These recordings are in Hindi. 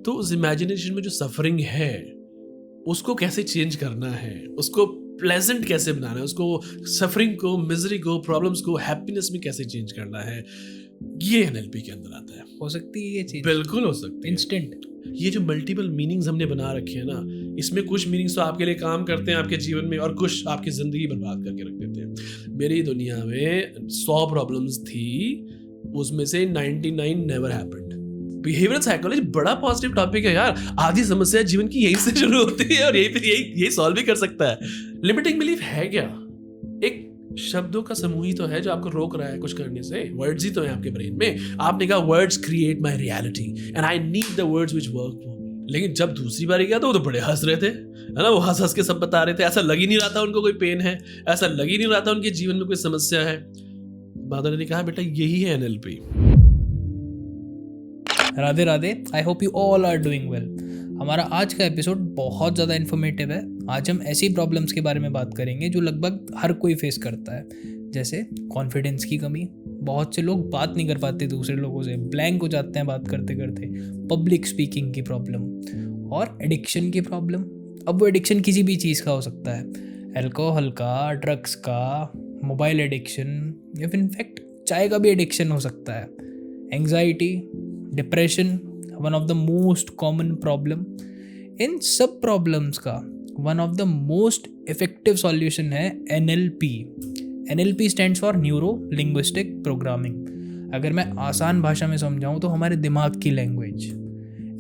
तो उस इमेजिनेशन में जो सफरिंग है उसको कैसे चेंज करना है, उसको प्लेजेंट कैसे बनाना है, उसको सफरिंग को, मिजरी को, प्रॉब्लम्स को हैप्पीनेस में कैसे चेंज करना है, ये एनएलपी के अंदर आता है। हो सकती है ये चीज, बिल्कुल हो सकती है। इंस्टेंट। ये जो मल्टीपल मीनिंग्स हमने बना रखे हैं ना, इसमें कुछ मीनिंग्स तो आपके लिए काम करते हैं आपके जीवन में, और कुछ आपकी जिंदगी बर्बाद करके रख देते हैं। मेरी दुनिया में 100 प्रॉब्लम्स थी, उसमें से 99 नेवर हैपेंड। बिहेवियरल साइकोलॉजी बड़ा पॉजिटिव टॉपिक है यार। आधी समस्या जीवन की यहीं से शुरू होती है और यही सॉल्व भी कर सकता है। लिमिटिंग बिलीफ है क्या? एक शब्दों का समूह ही तो है जो आपको रोक रहा है कुछ करने से। वर्ड्स ही तो है आपके ब्रेन में। आपने कहा words create my reality and I need the words which work for me. लेकिन जब दूसरी बार गया तो वो तो बड़े हंस रहे थे, है ना। वो हंस हंस के सब बता रहे थे। ऐसा लग ही नहीं रहा था उनको कोई पेन है, ऐसा लग ही नहीं रहा था उनके जीवन में कोई समस्या है। बादल ने कहा बेटा यही है NLP. Radhe Radhe, I hope you all are doing well. हमारा आज का एपिसोड बहुत ज़्यादा इन्फॉर्मेटिव है। आज हम ऐसी प्रॉब्लम्स के बारे में बात करेंगे जो लगभग हर कोई फेस करता है, जैसे कॉन्फिडेंस की कमी। बहुत से लोग बात नहीं कर पाते दूसरे लोगों से, ब्लैंक हो जाते हैं बात करते करते। पब्लिक स्पीकिंग की प्रॉब्लम और एडिक्शन की प्रॉब्लम। अब वो एडिक्शन किसी भी चीज़ का हो सकता है, अल्कोहल का, ड्रग्स का, मोबाइल एडिक्शन, या फिर इनफैक्ट चाय का भी एडिक्शन हो सकता है। Anxiety, depression, one of the most common problem. इन सब प्रॉब्लम्स का one of the most effective solution है NLP. NLP stands for neuro linguistic programming. अगर मैं आसान भाषा में समझाऊं तो हमारे दिमाग की लैंग्वेज।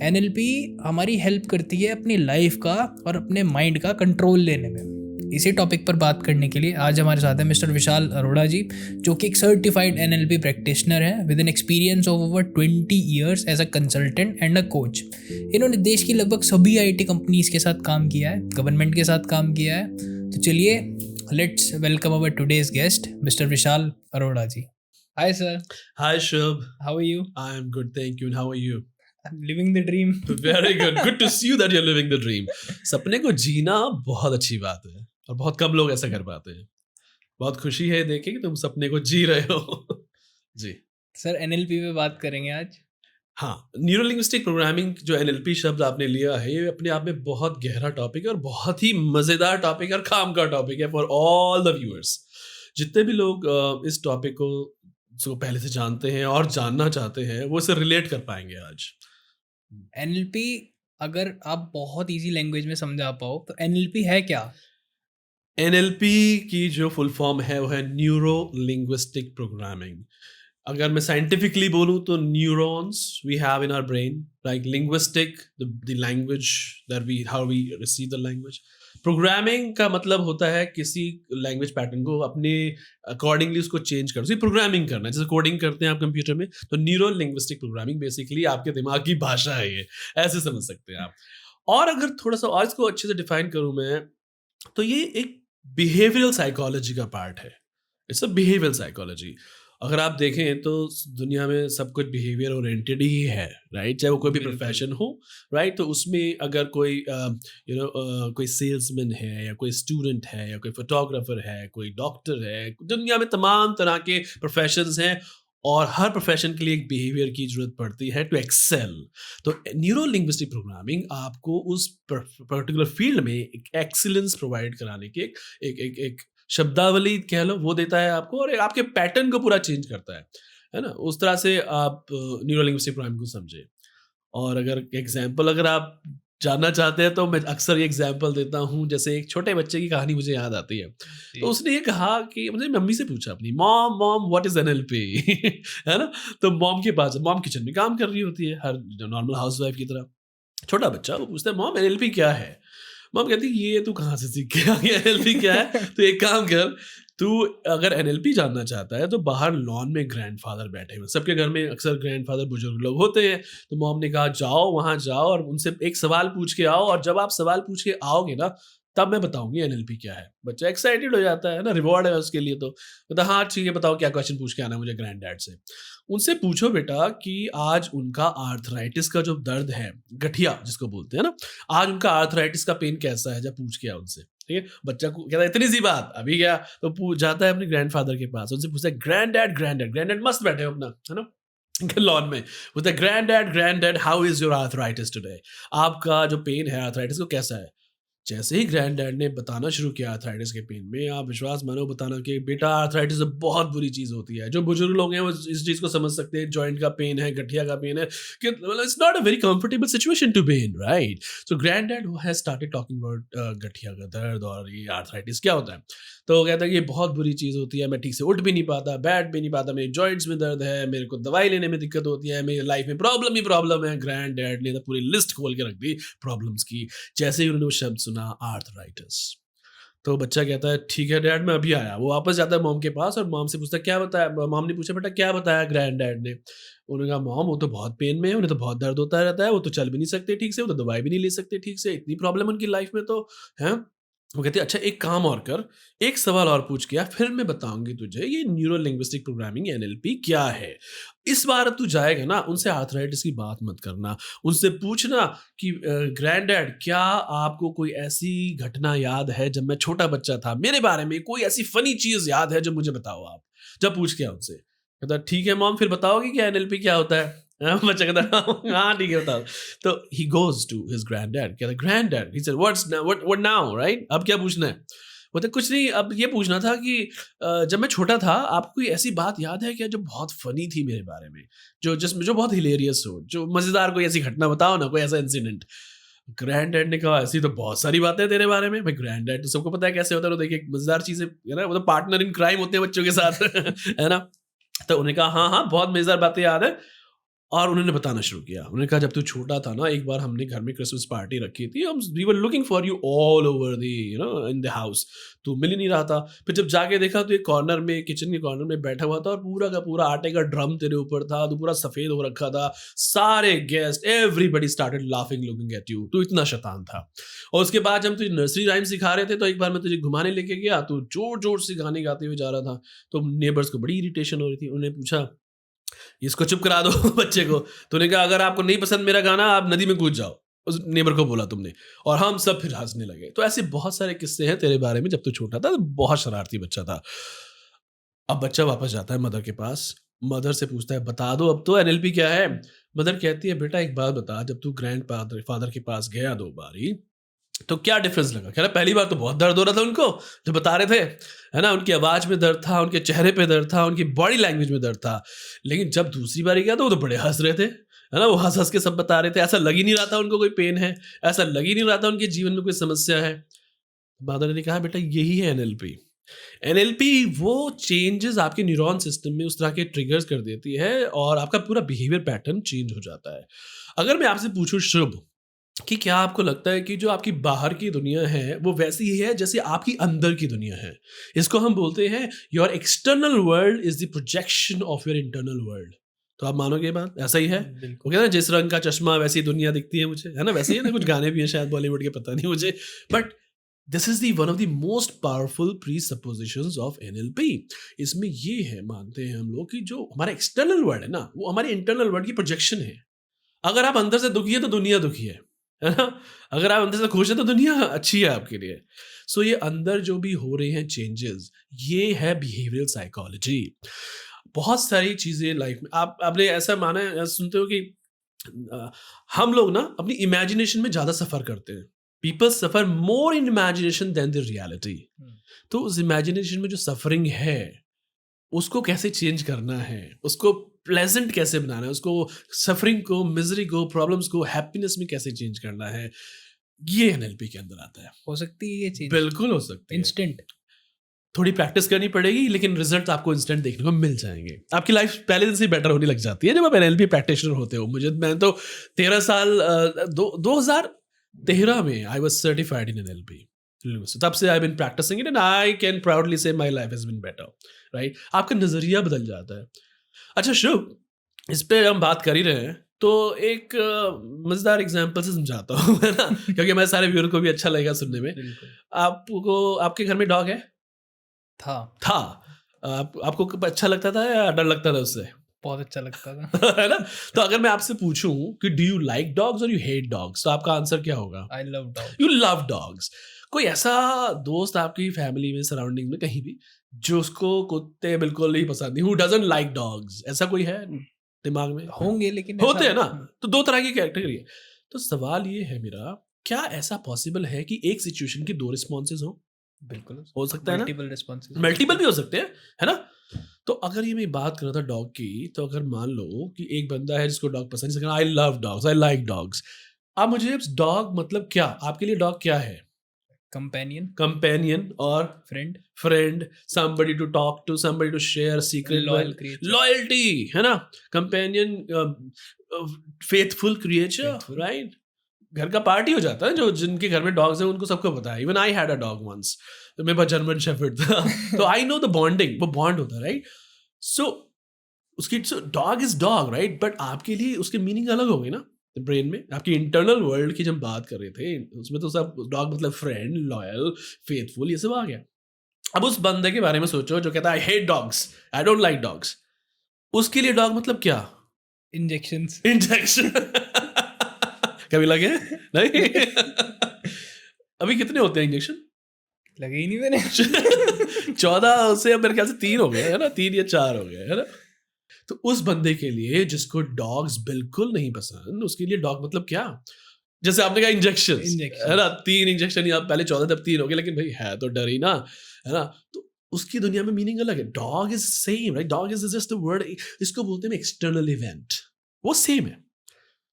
एनएलपी हमारी हेल्प करती है अपनी लाइफ का और अपने माइंड का कंट्रोल लेने में। इसी टॉपिक पर बात करने के लिए आज हमारे साथ है मिस्टर विशाल अरोड़ा जी, जो कि एक सर्टिफाइड एनएलपी प्रैक्टिशनर है with an experience of over 20 years as a consultant and a coach. इन्होंने देश की लगभग सभी आईटी कंपनीज के साथ काम किया है, गवर्नमेंट के साथ काम किया है। तो चलिए let's welcome our today's guest mister Vishal Arora ji. Hi sir. Hi Shubh, how are you? I am good thank you. And how are you? I'm living the dream. Very good, good to see you that you are living the dream. सपने को जीना बहुत अच्छी बात है और बहुत कम लोग ऐसा कर पाते हैं। बहुत खुशी है देखे कि तुम सपने को जी रहे हो। जी सर एनएलपी पे बात करेंगे आज। हाँ, न्यूरो लिंग्विस्टिक प्रोग्रामिंग जो एनएलपी शब्द आपने लिया है, ये अपने आप में बहुत गहरा टॉपिक है और बहुत ही मजेदार टॉपिक है और काम का टॉपिक है फॉर ऑल द व्यूअर्स। जितने भी लोग इस टॉपिक को जो पहले से जानते हैं और जानना चाहते हैं, वो इसे रिलेट कर पाएंगे आज। एनएलपी अगर आप बहुत इजी लैंग्वेज में समझा पाओ तो एनएलपी है क्या? एनएलपी की जो फुल फॉर्म है वो है न्यूरो लिंग्विस्टिक प्रोग्रामिंग। अगर मैं साइंटिफिकली बोलूँ तो neurons we have in our brain, like linguistic the language that we how we receive the language. Programming का मतलब होता है किसी लैंग्वेज पैटर्न को अपने अकॉर्डिंगली उसको चेंज करना, प्रोग्रामिंग करना। जैसे कोडिंग करते हैं आप कंप्यूटर में, तो न्यूरो लिंग्विस्टिक प्रोग्रामिंग बेसिकली आपके दिमाग की भाषा है, ये ऐसे समझ सकते हैं आप। और अगर थोड़ा सा और इसको अच्छे से डिफाइन करूँ मैं, तो ये एक बिहेवियरल साइकोलॉजी का पार्ट है। It's a behavioural psychology. अगर आप देखें तो दुनिया में सब कुछ बिहेवियर ओरिएंटेड ही है, राइट। चाहे वो कोई भी प्रोफेशन हो, राइट। तो उसमें अगर कोई कोई सेल्समैन है या कोई स्टूडेंट है या कोई फोटोग्राफर है, कोई डॉक्टर है, दुनिया में तमाम तरह के प्रोफेशंस हैं और हर प्रोफेशन के लिए एक बिहेवियर की जरूरत पड़ती है टू एक्सेल। तो न्यूरो लिंग्विस्टिक प्रोग्रामिंग आपको उस पर्टिकुलर फील्ड में एक एक्सीलेंस प्रोवाइड कराने की एक शब्दावली कह लो वो देता है आपको, और आपके पैटर्न को पूरा चेंज करता है ना। उस तरह से आप न्यूरो लिंग्विस्टिक प्रोग्रामिंग को समझे। और अगर एग्जाम्पल अगर आप जानना चाहते हैं तो मैं अक्सर ये एग्जाम्पल देता हूँ। जैसे एक छोटे बच्चे की कहानी मुझे याद आती है। तो उसने ये कहा कि मुझे मम्मी से पूछा अपनी, mom mom what is NLP है ना। तो मॉम के पास, मॉम किचन में काम कर रही होती है हर नॉर्मल हाउसवाइफ की तरह। छोटा बच्चा वो पूछता है मॉम एनएलपी क्या है। मॉम कहती ये तू कहाँ से सीख के आ गया, एनएलपी क्या है। तो एक काम कर, तू अगर एनएलपी जानना चाहता है तो बाहर लॉन में ग्रैंडफादर बैठे हुए, सबके घर में अक्सर ग्रैंडफादर बुजुर्ग लोग होते हैं। तो मॉम ने कहा जाओ वहाँ जाओ और उनसे एक सवाल पूछ के आओ, और जब आप सवाल पूछ के आओगे ना तब मैं बताऊंगी एनएलपी क्या है। बच्चा एक्साइटेड हो जाता है ना, रिवॉर्ड है उसके लिए। तो कहता हाँ ठीक है बताओ क्या क्वेश्चन पूछ के आना मुझे ग्रैंड डैड से। उनसे पूछो बेटा कि आज उनका आर्थराइटिस का जो दर्द है, गठिया जिसको बोलते हैं ना, आज उनका आर्थराइटिस का पेन कैसा है, जब पूछ के आओ उनसे। ठीक है, बच्चा को कहता है इतनी सी बात अभी क्या। तो जाता है अपने ग्रैंडफादर के पास, उनसे पूछता है ग्रैंड डैड मस्त बैठे हो अपना, है ना। लॉन में with the granddad, how is your arthritis today? आपका जो पेन है आर्थराइटिस को कैसा है? जैसे ही ग्रैंड-डैड ने बताना शुरू किया आर्थराइटिस के पेन में, आप विश्वास मानो बताना कि बेटा आर्थराइटिस तो बहुत बुरी चीज़ होती है। जो बुजुर्ग लोग हैं वो इस चीज़ को समझ सकते हैं, जॉइंट का पेन है, गठिया का पेन है, कि मतलब it's not a very comfortable situation to be in, right? So granddad has started talking about गठिया का दर्द और ये आर्थराइटिस क्या होता है। तो वो कहता है कि ये बहुत बुरी चीज़ होती है, मैं ठीक से उठ भी नहीं पाता, बैठ भी नहीं पाता, मेरे जॉइंट्स में दर्द है, मेरे को दवाई लेने में दिक्कत होती है, मेरी लाइफ में प्रॉब्लम ही प्रॉब्लम है। ग्रैंड-डैड ने तो पूरी लिस्ट खोल के रख दी प्रॉब्लम्स की। जैसे ही उन्होंने वो शब्द सुना आर्थराइटिस, तो बच्चा कहता है ठीक है डैड मैं अभी आया। वो वापस जाता है मॉम के पास और मॉम से पूछता है क्या बताया। मॉम ने पूछा बेटा क्या बताया ग्रैंड डैड ने। उन्होंने कहा मॉम वो तो बहुत पेन में है, उन्हें तो बहुत दर्द होता रहता है, वो तो चल भी नहीं सकते ठीक से, वो तो दवाई भी नहीं ले सकते ठीक से, इतनी प्रॉब्लम उनकी लाइफ में तो है। वो कहते हैं अच्छा एक काम और कर, एक सवाल और पूछ के आ, फिर मैं बताऊंगी तुझे ये न्यूरो लिंग्विस्टिक प्रोग्रामिंग एनएलपी क्या है। इस बार अब तू जाएगा ना उनसे आर्थराइटिस की बात मत करना, उनसे पूछना कि ग्रैंड डैड क्या आपको कोई ऐसी घटना याद है जब मैं छोटा बच्चा था, मेरे बारे में कोई ऐसी फनी चीज याद है जो मुझे बताओ आप। जब पूछ के उनसे कहता ठीक है मॉम फिर बताओगी क्या एनएलपी क्या होता है। हाँ, बच्चा कहता हाँ ठीक है बताओ। तो he goes to his granddad, कहता granddad, he said what now, right? अब क्या पूछना है? बोलते कुछ नहीं, अब ये पूछना था कि जब मैं छोटा था आपको कोई ऐसी बात याद है क्या जो बहुत फनी थी मेरे बारे में, जो जिसमें जो बहुत हिलेरियस हो, जो मजेदार कोई ऐसी घटना बताओ ना, कोई ऐसा इंसिडेंट। ग्रैंड डैड ने कहा ऐसी तो बहुत सारी बातें हैं तेरे बारे में। भाई ग्रैंड डैड तो सबको पता है कैसे होता है, तो देखिए मजेदार चीजें है ना, वो तो पार्टनर इन क्राइम होते हैं बच्चों के साथ है ना। तो उन्होंने कहा हाँ हाँ बहुत मजेदार बातें याद है। और उन्होंने बताना शुरू किया। उन्होंने कहा जब तू छोटा था ना, एक बार हमने घर में क्रिसमस पार्टी रखी थी, हम we were looking for you all over the in the house, तू मिल ही नहीं रहा था। फिर जब जाके देखा तो एक कॉर्नर में, किचन के कॉर्नर में बैठा हुआ था और पूरा का पूरा आटे का ड्रम तेरे ऊपर था, तो पूरा सफ़ेद हो रखा था। सारे guest everybody started laughing looking at you, तू इतना शैतान था। और उसके बाद जब तुझे नर्सरी राइम सिखा रहे थे तो एक बार मैं तुझे घुमाने लेके गया, तो जोर जोर से गाने गाते हुए जा रहा था। तो नेबर्स को बड़ी इरिटेशन हो रही थी। उन्होंने पूछा इसको चुप करा दो बच्चे को। तूने कहा अगर आपको नहीं पसंद मेरा गाना आप नदी में कूद जाओ, उस नेबर को बोला तुमने। और हम सब फिर हंसने लगे। तो ऐसे बहुत सारे किस्से हैं तेरे बारे में, जब तू छोटा था तो बहुत शरारती बच्चा था। अब बच्चा वापस जाता है मदर के पास, मदर से पूछता है बता दो अब तो एनएलपी क्या है। मदर कहती है बेटा एक बात बता, जब तू ग्रैंड फादर के पास गया 2 बारी तो क्या डिफरेंस लगा? कह रहा पहली बार तो बहुत दर्द हो रहा था उनको, जो बता रहे थे, है ना, उनकी आवाज में दर्द था, उनके चेहरे पे दर्द था, उनकी बॉडी लैंग्वेज में दर्द था। लेकिन जब दूसरी बारी गया तो वो तो बड़े हंस रहे थे, है ना, वो हंस हंस के सब बता रहे थे। ऐसा लग ही नहीं रहा था उनको कोई पेन है, ऐसा लग ही नहीं रहा था उनके जीवन में कोई समस्या है। फादर ने कहा बेटा यही है एनएलपी। एनएलपी वो चेंजेस आपके न्यूरॉन सिस्टम में उस तरह के ट्रिगर्स कर देती है और आपका पूरा बिहेवियर पैटर्न चेंज हो जाता है। अगर मैं आपसे पूछूं शुभ कि क्या आपको लगता है कि जो आपकी बाहर की दुनिया है वो वैसी ही है जैसे आपकी अंदर की दुनिया है? इसको हम बोलते हैं your external world is the projection of your internal world. तो आप मानोगे ये बात ऐसा ही है? वो बिल्कुल। कहते हैं जिस रंग का चश्मा वैसी दुनिया दिखती है मुझे, है ना, वैसे ही है ना। कुछ गाने भी हैं शायद बॉलीवुड के, पता नहीं मुझे, but this is the one of the most powerful pre suppositions of NLP. इसमें ये है, मानते हैं हम लोग, कि जो हमारा एक्सटर्नल वर्ल्ड है ना वो हमारे इंटरनल वर्ल्ड की प्रोजेक्शन है। अगर आप अंदर से दुखी है तो दुनिया दुखी है ना। अगर आप अंदर से खुश है तो दुनिया अच्छी है आपके लिए। सो ये अंदर जो भी हो रहे हैं चेंजेस, ये है बिहेवियरल साइकोलॉजी। बहुत सारी चीज़ें लाइफ में आपने ऐसा माना है, सुनते हो कि हम लोग ना अपनी इमेजिनेशन में ज़्यादा सफ़र करते हैं। पीपल सफ़र more in imagination then the reality. तो उस इमेजिनेशन में जो सफरिंग है उसको कैसे चेंज करना है, उसको प्लेजेंट कैसे बनाना है, उसको सफरिंग को, मिजरी को, प्रॉब्लम्स को हैप्पीनेस में कैसे चेंज करना है, ये एनएलपी के अंदर आता है। हो सकती है ये चीज बिल्कुल हो सकती है। इंस्टेंट। थोड़ी प्रैक्टिस करनी पड़ेगी लेकिन रिजल्ट आपको इंस्टेंट देखने को मिल जाएंगे। आपकी लाइफ पहले दिन से बेटर होने लग जाती है जब आप एनएलपी प्रैक्टिशनर होते हो। मैं तो 13 साल 2013 में I was certified in NLP. तब से I been practicing it and I can proudly say my life has been better, right. आपका नजरिया बदल जाता है। अच्छा शुभ, इस पे हम बात कर ही रहे हैं तो एक मजेदार एग्जांपल से समझाता हूँ है ना, क्योंकि हमारे सारे व्यूअर को भी अच्छा लगेगा सुनने में। बिल्कुल। आपको, आपके घर में डॉग है? था। आपको अच्छा लगता था या डर लगता था उससे? बहुत अच्छा लगता था। है ना। तो अगर मैं आपसे पूछूं कि डू यू लाइक डॉग्स और यू हेट डॉग्स, तो आपका आंसर क्या होगा? I love dog. You love dogs. कोई ऐसा दोस्त आपकी फैमिली में, सराउंडिंग में कहीं भी, जो उसको कुत्ते बिल्कुल नहीं पसंद, हु डजंट लाइक डॉग्स, ऐसा कोई है? दिमाग में? होंगे लेकिन होते हैं ना, हम्म, तो दो तरह की कैटेगरी है। तो सवाल ये है मेरा, क्या ऐसा पॉसिबल है कि एक सिचुएशन के दो रिस्पॉन्सेज बिल्कुल हो सकता है ना? मल्टीपल रिस्पॉन्सेज मल्टीपल भी हो सकते हैं, है ना? तो अगर ये मैं बात कर रहा था डॉग की, तो अगर मान लो कि एक बंदा है जिसको डॉग पसंद है, I love dogs, I like dogs. अब मुझे डॉग मतलब क्या, आपके लिए डॉग क्या है? कंपेनियन कंपेनियन और friend friend, somebody to talk to, somebody to share secret loyal with, creature loyalty, है ना? Companion, faithful creature, faithful right? घर का पार्टी हो जाता है, जो जिनके घर में डॉग्स हैं उनको सबको पता है। Even I had a dog once, तो मेरे पास जर्मन शेफर्ड था तो आई नो द बॉन्डिंग, वो बॉन्ड होता है, राइट? सो उसकी dog is dog, right? But आपके लिए उसके मीनिंग अलग हो गई ना ब्रेन में। आपकी इंटरनल वर्ल्ड की जब बात कर रहे थे, उसमें तो सब डॉग मतलब फ्रेंड, लॉयल, फेथफुल, ये सब आ गया। अब उस बंदे के बारे में सोचो जो कहता है I hate dogs, I don't like dogs. उसके लिए डॉग मतलब क्या? इंजेक्शंस इंजेक्शन कभी लगे? नहीं अभी कितने होते हैं इंजेक्शन? लगे ही नहीं मैंने 14 से अब मेरे ख्याल से 3 हो गए, है ना? 3 या 4 हो गए, है ना? तो उस बंदे के लिए जिसको डॉग्स बिल्कुल नहीं पसंद, उसके लिए डॉग मतलब क्या? जैसे आपने कहा इंजेक्शन, है इंजेक्शन ना? 3 इंजेक्शन, या पहले 14 तब 3 हो गए, लेकिन भाई है तो डर ही ना, है ना? तो उसकी दुनिया में मीनिंग अलग है। Dog is same, right? Dog is just a word, इसको बोलते हैं एक्सटर्नल इवेंट, वो सेम है,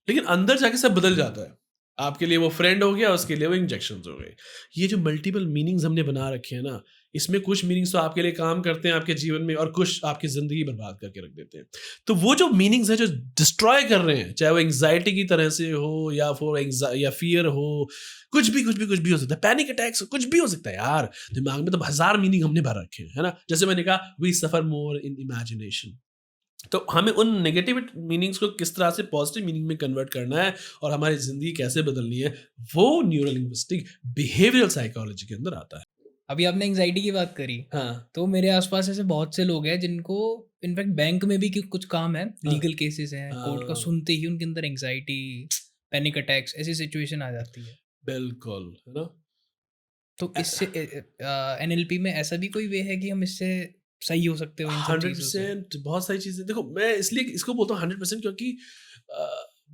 लेकिन अंदर जाके सब बदल जाता है। आपके लिए वो फ्रेंड हो गया, उसके लिए वो इंजेक्शंस हो गए। ये जो मल्टीपल मीनिंग्स हमने बना रखे हैं ना, इसमें कुछ मीनिंग्स तो आपके लिए काम करते हैं आपके जीवन में, और कुछ आपकी ज़िंदगी बर्बाद करके रख देते हैं। तो वो जो मीनिंग्स हैं जो डिस्ट्रॉय कर रहे हैं, चाहे वो एंग्जाइटी की तरह से हो, या या फियर हो, कुछ भी हो सकता है, पैनिक अटैक्स, कुछ भी हो सकता है यार। दिमाग में तो 1000 मीनिंग हमने भर रखे हैं, है ना? जैसे मैंने कहा, we suffer more in imagination. तो हमें उन नेगेटिव मीनिंग्स को किस तरह से पॉजिटिव मीनिंग में कन्वर्ट करना है, और हमारी ज़िंदगी कैसे बदलनी है, वो न्यूरो लिंग्विस्टिक बिहेवियरल साइकोलॉजी के अंदर आता है। अभी आपने एंजाइटी की बात करी हाँ, तो मेरे आसपास ऐसे बहुत से लोग हैं जिनको इनफैक्ट बैंक में भी कुछ काम है, हाँ, लीगल केसेस हैं, कोर्ट का हाँ, सुनते ही उनके अंदर एंजाइटी, पैनिक अटैक्स ऐसी सिचुएशन आ जाती है। बिल्कुल, है ना? तो इससे एनएलपी में ऐसा भी कोई वे है कि हम इससे सही हो सकते हो इन सब चीज़ों से? 100% बहुत सारी चीज़ें, देखो मैं इसलिए इसको बोलता हूँ 100%, क्योंकि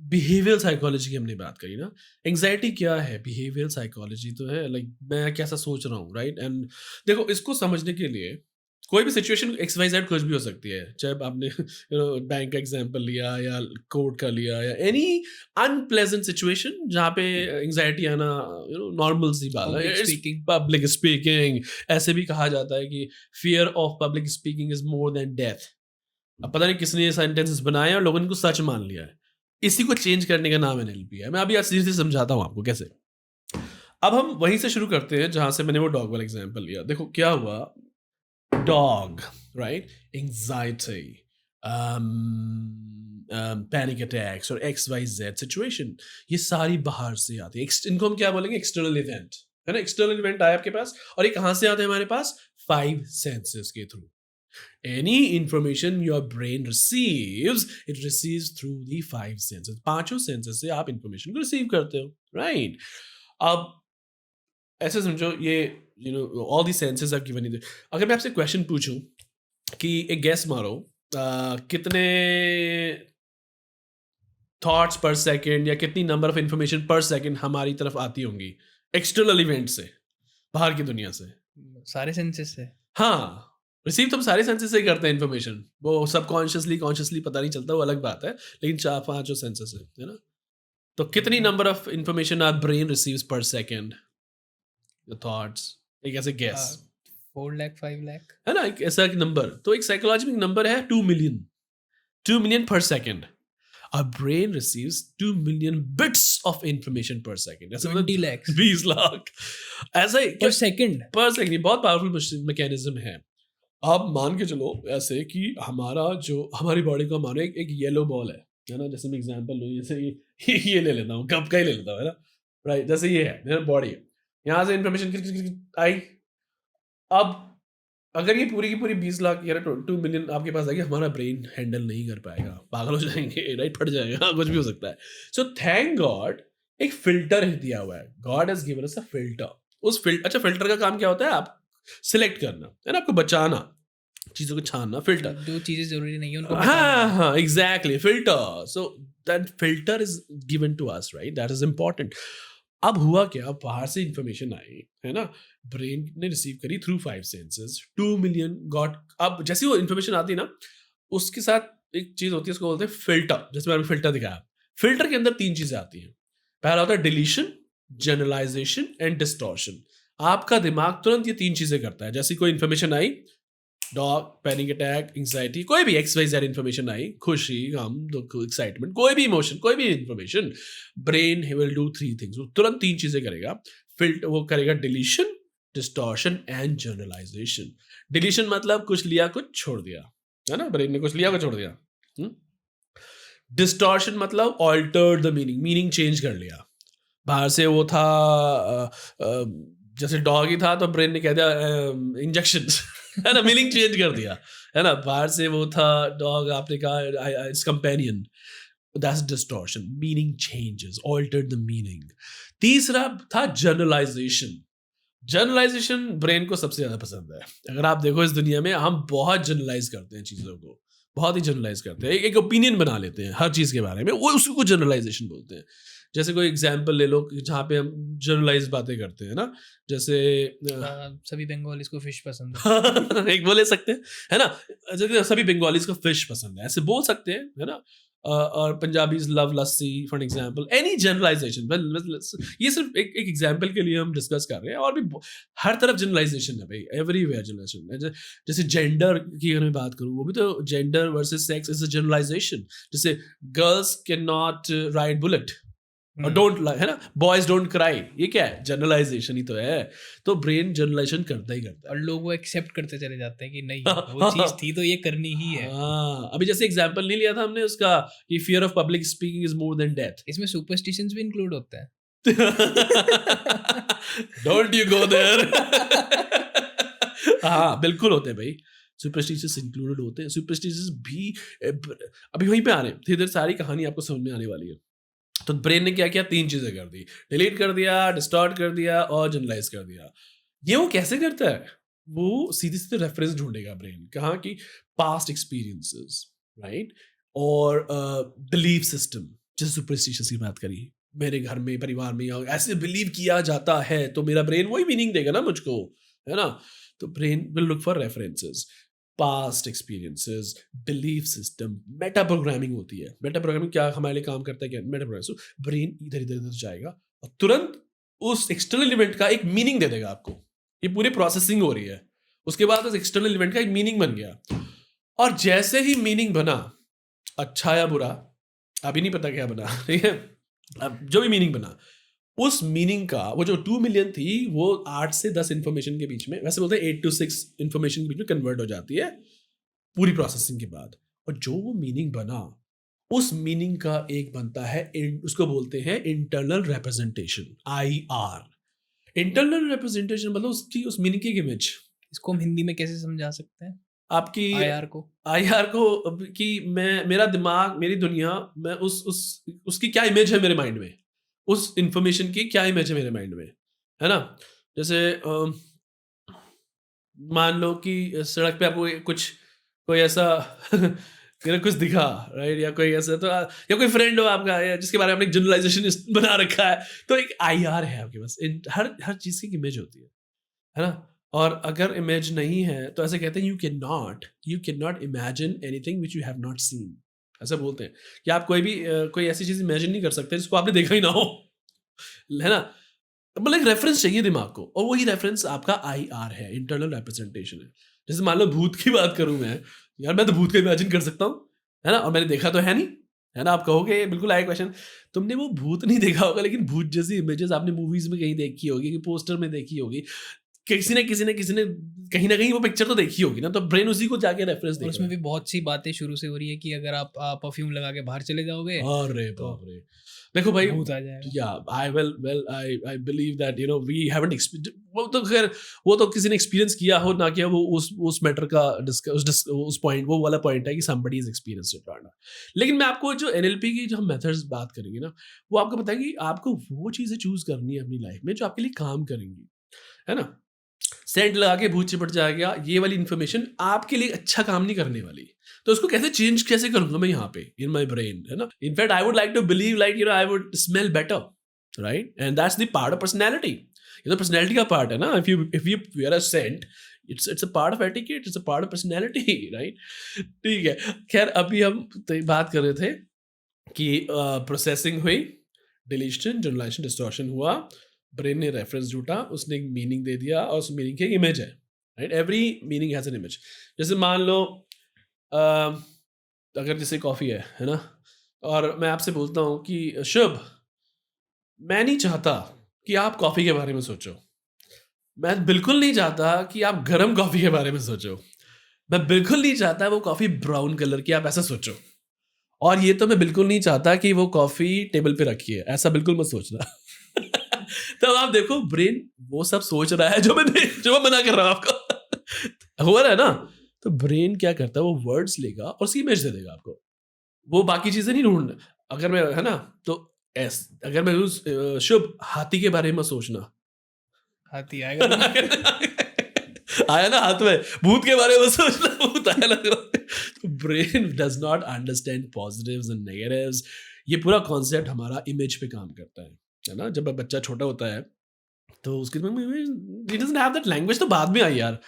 बिहेवियरल साइकोलॉजी की हमने बात करी ना। एंग्जाइटी क्या है? बिहेवियरल साइकोलॉजी तो है, लाइक मैं कैसा सोच रहा हूँ, राइट? एंड देखो, इसको समझने के लिए कोई भी सिचुएशन एक्स वाई जेड कुछ भी हो सकती है, चाहे आपने बैंक का एग्जांपल लिया, या कोर्ट का लिया, या एनी अनप्लेजेंट सिचुएशन जहाँ पे एंग्जाइटी आना नॉर्मल सी बात है। पब्लिक स्पीकिंग पब्लिक स्पीकिंग, ऐसे भी कहा जाता है कि fear of public speaking is more than death. अब पता नहीं किसने ये सेंटेंसेस बनाए और लोगों ने इनको सच मान लिया है। इसी को चेंज करने का नाम एनएलपी है। मैं अभी आज सीधे सीधे समझाता हूँ आपको कैसे। अब हम वहीं से शुरू करते हैं जहां से मैंने वो डॉग वाला एग्जांपल लिया। देखो क्या हुआ, dog, right? Anxiety, panic attacks और एक्स वाई जेड सिचुएशन, ये सारी बाहर से आती है। इनको हम क्या बोलेंगे? एक्सटर्नल इवेंट, है ना? एक्सटर्नल इवेंट आया आपके पास, और ये कहाँ से आते हैं हमारे पास? 5 सेंसेस के through. Any information your brain receives, it receives through the 5 senses. 5 senses से आप information को receive करते हो, right? अब ऐसे समझो, ये all the senses are given in the, अगर मैं आपसे क्वेश्चन पूछूं कि एक गैस मारो, कितने थॉट्स पर सेकेंड या कितनी नंबर ऑफ इंफॉर्मेशन पर सेकेंड हमारी तरफ आती होंगी एक्सटर्नल इवेंट से, बाहर की दुनिया से? सारे सेंसेस से हाँ, रिसीव तो हम सारे सेंसेस से ही करते हैं इन्फॉर्मेशन, वो सबकॉन्शियसली कॉन्शियसली पता नहीं चलता, वो अलग बात है, लेकिन 4-5 जो सेंसेस है ना? तो कितनी number of information our brain receives per second? Your thoughts, एक ऐसे गैस, 4 लाख 5 लाख है ना? एक ऐसा एक नंबर, तो एक साइकोलॉजिकल नंबर है 2 मिलियन, 2 मिलियन पर second. Our brain receives 2 million bits of information per second. ऐसे 20 lakhs 20 लाख ऐसा ही पर सेकंड। पर सेकंड। बहुत पावरफुल मैकेनिज्म है। आप मान के चलो ऐसे कि हमारा जो हमारी बॉडी का मानो एक येलो बॉल है ना? जैसे मैं एग्जांपल लूँ, जैसे ये ले लेता हूँ, कप का ही ले लेता हूँ, है ना? राइट, जैसे ये है मेरा बॉडी है, यहाँ से इन्फॉर्मेशन आई। अब अगर ये पूरी की पूरी 20 लाख या 2 मिलियन आपके पास आएगी, हमारा ब्रेन हैंडल नहीं कर पाएगा, पागल हो जाएंगे, राइट? फट जाएगा, कुछ भी हो सकता है। सो थैंक गॉड एक फिल्टर दिया हुआ है। God has given us a filter. उस फिल्टर, अच्छा फिल्टर का काम क्या होता है? आप सिलेक्ट करना, है ना? आपको बचाना, चीज़ों को छानना, फिल्टर। जो चीज़ें ज़रूरी नहीं है उनको हटाना। हाँ, exactly, filter. So that filter is given to us, right? That is important. अब हुआ क्या, अब बाहर से इंफॉर्मेशन आई, है ना, ब्रेन ने रिसीव करी थ्रू 5 सेंसेस, 2 मिलियन गॉट। अब जैसे वो इंफॉर्मेशन आती है ना, उसके साथ एक चीज होती है, उसको बोलते हैं फिल्टर। जैसे मैंने फिल्टर दिखाया, फिल्टर के अंदर 3 चीजें आती हैं। पहला होता है डिलीशन, जनरलाइजेशन एंड डिस्टॉर्शन। आपका दिमाग तुरंत ये 3 चीजें करता है। जैसे कोई इंफॉर्मेशन आई, डॉग, पैनिक अटैक, एंग्जाइटी, कोई भी XYZ इंफॉर्मेशन आई, खुशी, गम, दुख, एक्साइटमेंट, कोई भी इमोशन, कोई भी information, brain will do 3 things. वो तुरंत 3 चीजें करेगा। फिल्टर वो करेगा deletion, distortion and generalization. Deletion मतलब कुछ लिया कुछ छोड़ दिया, है ना, ब्रेन ने कुछ लिया कुछ छोड़ दिया। डिस्टॉर्शन मतलब altered the meaning, meaning change कर लिया। बाहर से वो था जैसे डॉग ही था, तो ब्रेन ने कह दिया इंजेक्शन है ना, मीनिंग चेंज कर दिया, है ना। बाहर से वो था डॉग, आपने कहा it's companion, that's distortion, meaning changes, altered the meaning. तीसरा था जनरलाइजेशन। जनरलाइजेशन ब्रेन को सबसे ज़्यादा पसंद है। अगर आप देखो इस दुनिया में हम बहुत जनरलाइज करते हैं चीज़ों को, बहुत ही जनरलाइज करते हैं, एक ओपिनियन बना लेते हैं हर चीज़ के बारे में, वो उसी को जनरलाइजेशन बोलते हैं। जैसे कोई एग्जाम्पल ले लो जहाँ पे हम जनरलाइज बातें करते हैं ना, जैसे सभी बंगालीज को फिश पसंद है। एक बोले सकते हैं, है ना, जैसे सभी बंगालीज को फिश पसंद है, ऐसे बोल सकते हैं, है ना। और Punjabis love lassi for example, any generalization. ये सिर्फ एक एग्जाम्पल के लिए हम डिस्कस कर रहे हैं, और भी हर तरफ जनरलाइजेशन है भाई, एवरीवेयर जनरलाइजेशन है। जैसे जेंडर की अगर मैं बात करूँ, वो भी तो gender versus sex is a generalization. जैसे girls can not ride bullet, और डोंट, है ना, बॉयज डोंट क्राई, ये क्या है, जनरलाइजेशन ही तो है। तो ब्रेन जनरलाइजेशन करता ही करता है, और लोग वो एक्सेप्ट करते चले जाते हैं कि नहीं वो चीज थी तो ये करनी ही है। हाँ, अभी जैसे एग्जांपल नहीं लिया था हमने उसका कि fear of public speaking is more than death. इसमें सुपरस्टिशंस भी इंक्लूड होते हैं। Don't you go there. हाँ, बिल्कुल होते हैं भाई, सुपरस्टिशियस इंक्लूडेड होते हैं। सुपरस्टिशियस भी अभी वहीं पे आ रहे हैं, धीरे धीरे सारी कहानी आपको समझ में आने वाली है। तो ब्रेन ने क्या किया, 3 चीजें कर दी, डिलीट कर दिया, डिस्टॉर्ट कर दिया और जनरलाइज कर दिया। ये वो कैसे करता है, वो सीधे सीधे रेफरेंस ढूंढेगा ब्रेन, कहाँ की, पास्ट एक्सपीरियंसेस, राइट, और बिलीफ सिस्टम। जैसे सुपरस्टिशियस की बात करी, मेरे घर में, परिवार में ऐसे बिलीव किया जाता है, तो मेरा ब्रेन वही मीनिंग देगा ना मुझको, है ना। तो brain will look for references, past experiences, belief system. Meta programming होती है। मेटा प्रोग्रामिंग क्या हमारे लिए काम करता है, क्या मेटा प्रोग्रामिंग, ब्रेन इधर इधर इधर जाएगा और तुरंत उस एक्सटर्नल इवेंट का एक मीनिंग दे देगा आपको। ये पूरी प्रोसेसिंग हो रही है, उसके बाद उस एक्सटर्नल इवेंट का एक मीनिंग बन गया, और जैसे ही मीनिंग बना, अच्छा या बुरा अभी नहीं पता क्या बना, ठीक है, अब जो भी मीनिंग बना, उस मीनिंग का वो जो 2 मिलियन थी, वो 8 से 10 इंफॉर्मेशन के बीच में, वैसे बोलते हैं 8 to 6 इंफॉर्मेशन के बीच में कन्वर्ट हो जाती है पूरी प्रोसेसिंग के बाद। और जो वो मीनिंग बना, उस मीनिंग का एक बनता है, उसको बोलते हैं internal representation, IR। Internal representation मतलब उसकी, उस मीनिंग की एक इमेज। इसको हम हिंदी में कैसे समझा सकते हैं, आपकी IR को? IR को कि मेरा दिमाग, मेरी दुनिया, मैं उसकी क्या इमेज है मेरे माइंड में, उस इंफॉर्मेशन की क्या इमेज है मेरे माइंड में, है ना। जैसे मान लो कि सड़क पे आपको कुछ, कोई ऐसा कुछ दिखा, राइट, या कोई ऐसा, तो या कोई फ्रेंड हो आपका, या जिसके बारे में आपने जनरलाइजेशन बना रखा है, तो एक IR है आपके पास। हर हर चीज़ की इमेज होती है ना। और अगर इमेज नहीं है, तो ऐसे कहते हैं you can not imagine anything which you have not seen. ऐसा बोलते हैं कि आप कोई ऐसी चीज़ इमेजिन नहीं कर सकते जिसको आपने देखा ही ना हो, है ना। मतलब एक रेफरेंस चाहिए दिमाग को, और वही रेफरेंस आपका IR है, इंटरनल रिप्रेजेंटेशन है। जैसे मान लो भूत की बात करूं मैं, यार मैं तो भूत को इमेजिन कर सकता हूँ, है ना, और मैंने देखा तो है नहीं, है ना। आप कहोगे बिल्कुल आया क्वेश्चन, तुमने वो भूत नहीं देखा होगा, लेकिन भूत जैसी इमेजेस आपने मूवीज में कहीं देखी होगी, कि पोस्टर में देखी होगी, किसी ने कहीं ना कहीं वो पिक्चर तो देखी होगी ना, तो ब्रेन उसी को जाके रेफरेंस देगा। उसमें भी बहुत सी बातें शुरू से हो रही है कि अगर आप परफ्यूम लगा के बाहर चले जाओगे, अरे बाप रे, देखो भाई, भूत आ जाएगा। या I believe that we haven't वो तो किसी ने एक्सपीरियंस किया हो ना किया, वो उस मैटर का उस पॉइंट, वो वाला पॉइंट है कि somebody is experienced it or not। लेकिन मैं आपको जो NLP की जो हम मेथड्स बात करेंगे ना, वो आपको बताएंगे कि आपको वो चीज़ें चूज करनी है अपनी लाइफ में जो आपके लिए काम करेंगी, है ना। सेंट लगा के भूत चिपट जाएगा, ये वाली इन्फॉर्मेशन आपके लिए अच्छा काम नहीं करने वाली। तो उसको कैसे करूंगा मैं यहाँ पे इन माई ब्रेन, है ना। In fact I would like to believe like I would smell better, right, and that's the part of personality. ये तो पर्सनैलिटी का पार्ट है ना। If you wear a scent, it's a part of etiquette, it's a part of personality, right. ठीक है, खैर अभी हम तो बात कर रहे थे कि प्रोसेसिंग हुई, डिलीशन, जनरलाइजेशन, डिस्टॉर्शन हुआ, ब्रेन ने रेफरेंस ढूंढा, उसने एक मीनिंग दे दिया और उस मीनिंग की एक इमेज है, right. Every meaning has an image. जैसे मान लो अगर जैसे कॉफ़ी है ना, और मैं आपसे बोलता हूँ कि शुभ, मैं नहीं चाहता कि आप कॉफ़ी के बारे में सोचो, मैं बिल्कुल नहीं चाहता कि आप गरम कॉफ़ी के बारे में सोचो, मैं बिल्कुल नहीं चाहता वो कॉफ़ी ब्राउन कलर की आप ऐसा सोचो, और ये तो मैं बिल्कुल नहीं चाहता कि वो कॉफ़ी टेबल पे रखी है, ऐसा बिल्कुल मत सोचना। तो आप देखो ब्रेन वो सब सोच रहा है जो मैं मना कर रहा हूँ आपको। हो रहा है ना। तो ब्रेन क्या करता है, वो वर्ड्स लेगा और उसकी इमेज दे देगा आपको, वो बाकी चीजें नहीं ढूंढना। अगर मैं, है ना, तो अगर मैं उस शुभ हाथी के बारे में सोचना, हाथी आएगा तुम्हें। आया ना हाथ में, भूत के बारे में सोचना, भूत आया लग रहा है। तो brain does not understand positives and negatives. ये पूरा कॉन्सेप्ट हमारा इमेज पे काम करता है ना। जब बच्चा छोटा होता है तो उसके he doesn't have that language, तो बाद में आई यार।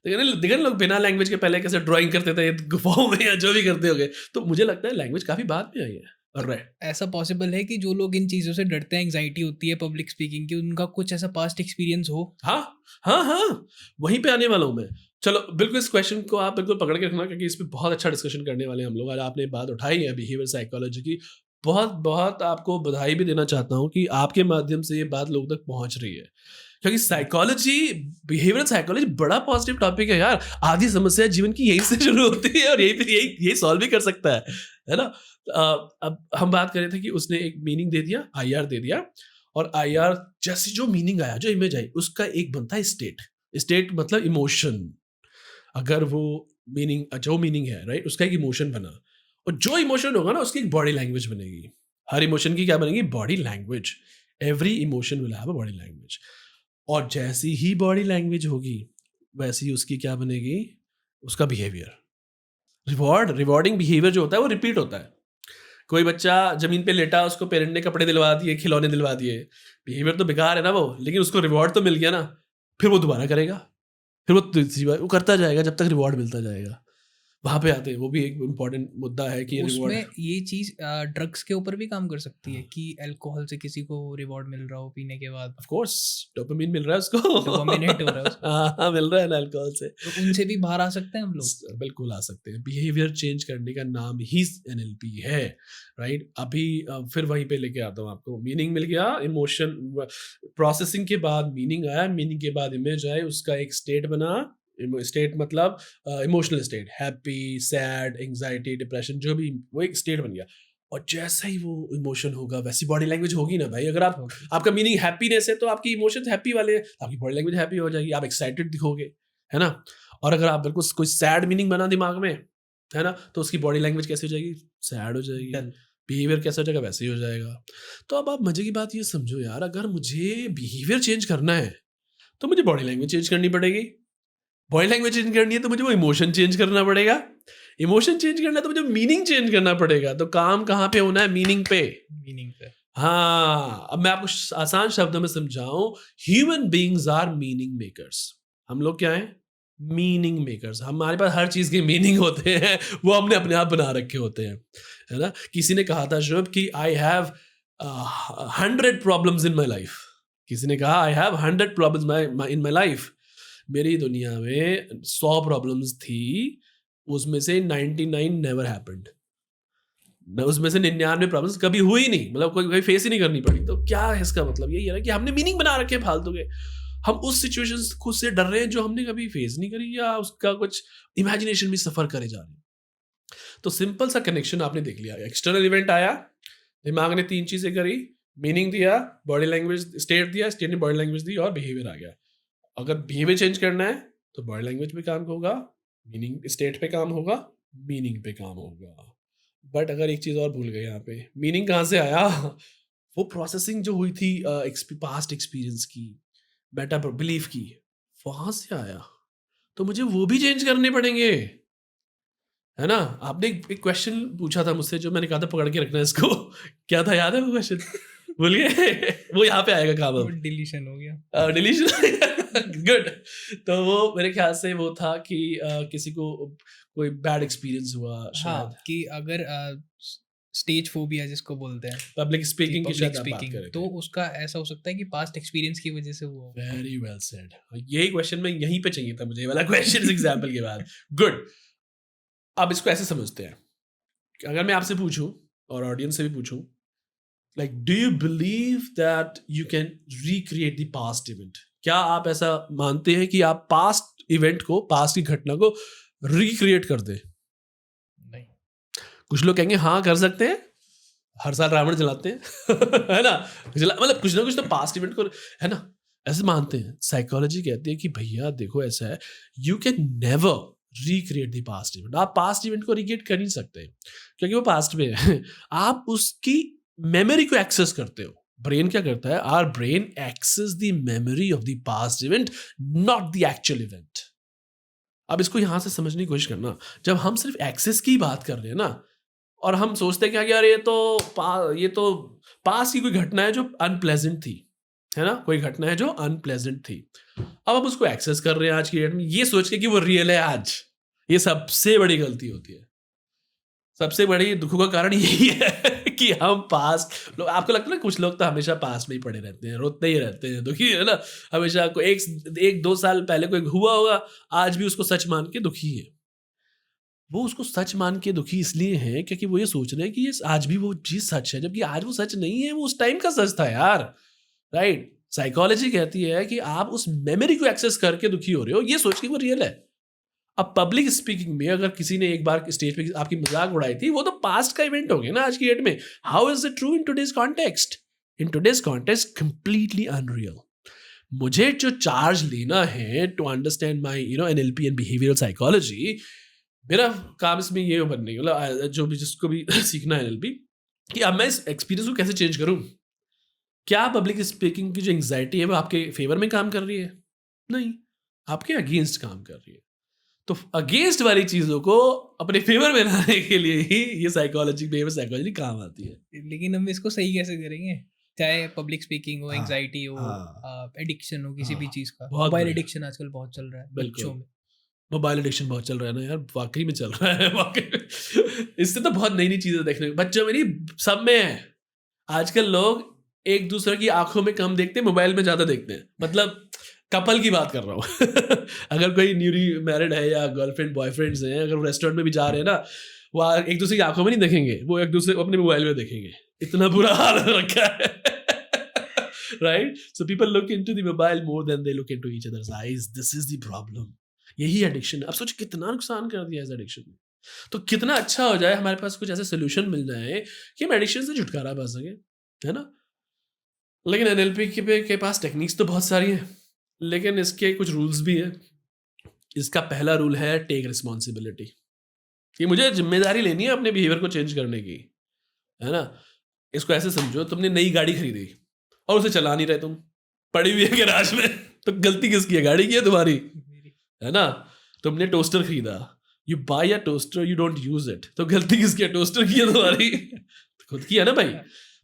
देखा ना लोग बिना लैंग्वेज के पहले कैसे ड्राइंग करते थे गुफाओं में या जो भी करते होंगे। तो मुझे लगता है लैंग्वेज काफी बाद में आई है। और ऐसा पॉसिबल है कि जो लोग इन चीज़ों से डरते हैं, एंग्जाइटी होती है पब्लिक स्पीकिंग की, उनका कुछ ऐसा पास्ट एक्सपीरियंस हो? हाँ हाँ हाँ, वहीं पे आने वाला हूँ मैं। चलो बिल्कुल इस क्वेश्चन को आप बिल्कुल पकड़ के रखना, क्योंकि इस पे बहुत अच्छा डिस्कशन करने वाले हैं हम लोग। आज आपने बात उठाई है बिहेवियर साइकोलॉजी की, बहुत बहुत आपको बधाई भी देना चाहता हूँ कि आपके माध्यम से ये बात लोगों तक पहुंच रही है। क्योंकि साइकोलॉजी, बिहेवियरल साइकोलॉजी बड़ा पॉजिटिव टॉपिक है यार। आधी समस्या जीवन की यहीं से शुरू होती है और यही सॉल्व भी कर सकता है ना। अब हम बात कर रहे थे कि उसने एक मीनिंग दे दिया, आईआर दे दिया, और आईआर जैसे जो मीनिंग आया, जो इमेज आई, उसका एक बनता है स्टेट। स्टेट मतलब इमोशन। अगर वो जो मीनिंग है, राइट, उसका एक इमोशन बना, और जो इमोशन होगा ना उसकी एक बॉडी लैंग्वेज बनेगी। हर इमोशन की क्या बनेगी? Body language. Every emotion will have a body language. और जैसी ही बॉडी लैंग्वेज होगी वैसी ही उसकी क्या बनेगी? उसका बिहेवियर। रिवॉर्डिंग बिहेवियर जो होता है वो रिपीट होता है। कोई बच्चा जमीन पे लेटा, उसको पेरेंट ने कपड़े दिलवा दिए, खिलौने दिलवा दिए, बिहेवियर तो बेकार है ना वो, लेकिन उसको रिवॉर्ड तो मिल गया ना, फिर वो दोबारा करेगा, फिर वो तीसरी बार वो करता जाएगा जब तक रिवॉर्ड मिलता जाएगा। वहाँ पे आते हैं, वो भी एक इम्पोर्टेंट मुद्दा है कि रिवॉर्ड। उसमें ये चीज़ ड्रग्स के ऊपर भी काम कर सकती है कि अल्कोहल से किसी को रिवॉर्ड मिल रहा हो पीने के बाद, ऑफ कोर्स डोपामिन मिल रहा है उसको। डोपामिन हिट हो रहा है उसको, हाँ मिल रहा है ना अल्कोहल से। तो उनसे भी बाहर आ सकते हैं हम लोग। बिल्कुल आ सकते हैं। बिहेवियर चेंज करने का नाम ही एनएलपी है, राइट। अभी फिर वहीं पे लेके आता हूँ आपको। मीनिंग मिल गया, इमोशन प्रोसेसिंग के बाद मीनिंग आया, मीनिंग के बाद इमेज आए, उसका एक स्टेट बना। स्टेट मतलब emotional state, happy, sad, anxiety, depression, जो भी, वो एक स्टेट बन गया। और जैसा ही वो इमोशन होगा वैसी बॉडी लैंग्वेज होगी ना भाई। अगर आपका मीनिंग हैप्पीनेस है तो आपकी इमोशंस हैप्पी वाले हैं, तो आपकी बॉडी लैंग्वेज हैप्पी हो जाएगी, आप एक्साइटेड दिखोगे, है ना। और अगर आप बिल्कुल कोई सैड मीनिंग बना दिमाग में, है ना, तो उसकी बॉडी लैंग्वेज कैसी हो जाएगी? सैड हो जाएगी। बिहेवियर कैसा हो जाएगा? वैसे ही हो जाएगा। तो अब आप मजे की बात ये समझो यार, अगर मुझे बिहेवियर चेंज करना है तो मुझे बॉडी लैंग्वेज चेंज करनी पड़ेगी। बॉडी लैंग्वेज चेंज करनी है तो मुझे वो इमोशन चेंज करना पड़ेगा। इमोशन चेंज करना है तो मुझे मीनिंग चेंज करना पड़ेगा। तो काम कहाँ पे होना है? मीनिंग पे। मीनिंग पे। हाँ, अब मैं आपको आसान शब्दों में समझाऊं, human beings are meaning makers. हम लोग क्या हैं? Meaning makers. हमारे पास हर चीज के मीनिंग होते हैं, वो हमने अपने आप बना रखे होते हैं, है ना। किसी ने कहा था शुभ कि I have 100 problems in my life. किसी ने कहा I have 100 problems in my life. मेरी दुनिया में 100 प्रॉब्लम्स थी, उसमें से 99 नेवर हैपेंड। उसमें से 99 प्रॉब्लम्स कभी हुई नहीं, मतलब कोई फेस ही नहीं करनी पड़ी। तो क्या है इसका मतलब? यही है ना कि हमने मीनिंग बना रखे हैं फालतू के। हम उस सिचुएशन खुद से डर रहे हैं जो हमने कभी फेस नहीं करी, या उसका कुछ इमेजिनेशन में सफर करे जा रहे हैं। तो सिंपल सा कनेक्शन आपने देख लिया। एक्सटर्नल इवेंट आया, दिमाग ने 3 चीजें करी, मीनिंग दिया, बॉडी लैंग्वेज स्टेट दिया, स्टेट ने बॉडी लैंग्वेज दी, और बिहेवियर आ गया। अगर बिहेवियर चेंज करना है तो बॉडी लैंग्वेज पे काम होगा, मीनिंग स्टेट पे काम होगा, मीनिंग पे काम होगा। बट अगर एक चीज और भूल गए यहाँ पे, मीनिंग कहाँ से आया? वो प्रोसेसिंग जो हुई थी पास्ट एक्सपीरियंस की, बेटा बिलीफ की, वहां से आया, तो मुझे वो भी चेंज करने पड़ेंगे, है ना? आपने एक क्वेश्चन पूछा था मुझसे, जो मैंने कहा था पकड़ के रखना है इसको। क्या था, याद है वो क्वेश्चन? भूल गए? वो यहाँ पे आएगा काम वो अब। डिलीशन हो गया। डिलीशन। गुड। तो वो मेरे ख्याल से वो था कि किसी को कोई बैड एक्सपीरियंस हुआ हाँ, शायद, कि अगर स्टेज फोबिया जिसको बोलते हैं, पब्लिक स्पीकिंग की पब्लिक शायद आप बात स्पीकिंग, करेंगे। तो उसका ऐसा हो सकता है कि पास्ट एक्सपीरियंस की वजह से हुआ हो। Very well said. यही क्वेश्चन मैं यहीं पे चाहिए था मुझे, ये वाला क्वेश्चन एग्जाम्पल के बाद। गुड। अब इसको ऐसे समझते हैं कि अगर मैं आपसे पूछूं और ऑडियंस से भी पूछूं, like do you believe that you can recreate the past event? क्या आप ऐसा मानते हैं कि आप पास्ट इवेंट को, पास्ट की घटना को रिक्रिएट कर दें? नहीं। कुछ लोग कहेंगे हाँ कर सकते हैं, हर साल रावण जलाते हैं। है ना? मतलब कुछ ना कुछ तो पास्ट इवेंट को, है ना, ऐसे मानते हैं। साइकोलॉजी कहती है कि भैया देखो ऐसा है, you can never recreate the past event. आप पास्ट इवेंट को रिक्रिएट कर नहीं सकते क्योंकि वो पास्ट में है। आप उसकी मेमोरी को एक्सेस करते हो। ब्रेन क्या करता है? Our brain access the memory of the past event, not the actual event. अब इसको यहां से समझने की कोशिश करना। जब हम सिर्फ एक्सेस की बात कर रहे हैं ना, और हम सोचते हैं कि यार ये तो पास की कोई घटना है जो अनप्लेजेंट थी, है ना, कोई घटना है जो अनप्लेजेंट थी, अब हम उसको एक्सेस कर रहे हैं आज की डेट में, ये सोच के कि वो रियल है आज। ये सबसे बड़ी गलती होती है। सबसे बड़ी दुखों का कारण यही है कि हम पास्ट लोग, आपको लगता है ना, कुछ लोग तो हमेशा पास्ट में ही पड़े रहते हैं, रोते ही रहते हैं, दुखी, है ना, हमेशा। को एक दो साल पहले कोई हुआ होगा, आज भी उसको सच मान के दुखी है। वो उसको सच मान के दुखी इसलिए है क्योंकि वो ये सोच रहे हैं कि ये आज भी वो चीज सच है, जबकि आज वो सच नहीं है, वो उस टाइम का सच था यार। राइट? साइकोलॉजी कहती है कि आप उस मेमोरी को एक्सेस करके दुखी हो रहे हो, ये सोच के वो रियल है। अब पब्लिक स्पीकिंग में अगर किसी ने एक बार स्टेज पे आपकी मजाक उड़ाई थी, वो तो पास्ट का इवेंट हो गया ना आज की डेट में। How is it true in today's context? In today's context completely unreal. मुझे जो चार्ज लेना है to understand my NLP and behavioural psychology, मेरा काम इसमें ये बनने मतलब जो भी जिसको भी सीखना है एनएलपी, कि अब मैं इस एक्सपीरियंस को कैसे चेंज करूं। क्या पब्लिक स्पीकिंग की जो एंग्जाइटी है वो आपके फेवर में काम कर रही है? नहीं, आपके अगेंस्ट काम कर रही है। तो अगेंस्ट वाली चीजों को अपने फेवर में लाने के लिए ही ये साइकोलॉजी, बिहेवियर साइकोलॉजी काम आती है। लेकिन हम इसको सही कैसे करेंगे? चाहे पब्लिक स्पीकिंग हो, हाँ, एंग्जाइटी हो, हाँ, एडिक्शन हो किसी भी हाँ, चीज का। बहुत मोबाइल बढ़िया। एडिक्शन आजकल बहुत चल रहा है बिल्कुल। बच्चों में। मोबाइल एडिक्शन बहुत चल रहा है ना यार, वाकई में चल रहा है। वाकई में। इससे तो बहुत नई नई चीजें देखने को बच्चों में नहीं, सब में है। आजकल लोग एक दूसरे की आंखों में कम देखते हैं, मोबाइल में ज्यादा देखते हैं। मतलब कपल की बात कर रहा हूँ। अगर कोई न्यूली मैरिड है या गर्लफ्रेंड बॉयफ्रेंड्स हैं, अगर वो रेस्टोरेंट में भी जा रहे हैं ना, वो एक दूसरे की आंखों में नहीं देखेंगे, वो एक दूसरे को अपने मोबाइल में देखेंगे। इतना बुरा हाल हो रखा है। Right? So people look into the mobile more than they look into each others eyes. This is the problem. यही एडिक्शन है। अब सोच कितना नुकसान कर दिया इस एडिक्शन ने। तो कितना अच्छा हो जाए हमारे पास कुछ ऐसे सोल्यूशन मिल जाए कि हम एडिक्शन से छुटकारा पा सके, है ना? लेकिन एनएलपी के पास टेक्निक्स तो बहुत सारी हैं, लेकिन इसके कुछ रूल्स भी हैं। इसका पहला रूल है टेक रिस्पॉन्सिबिलिटी, कि मुझे जिम्मेदारी लेनी है अपने बिहेवियर को चेंज करने की, है ना? इसको ऐसे समझो, तुमने नई गाड़ी खरीदी और उसे चला नहीं रहे, तुम पड़ी हुई है गैराज में, तो गलती किसकी है? गाड़ी की है तुम्हारी, है ना? तुमने टोस्टर खरीदा, you buy a toaster, you don't use it, तो गलती किसकी है? टोस्टर की है तुम्हारी। खुद की है ना भाई।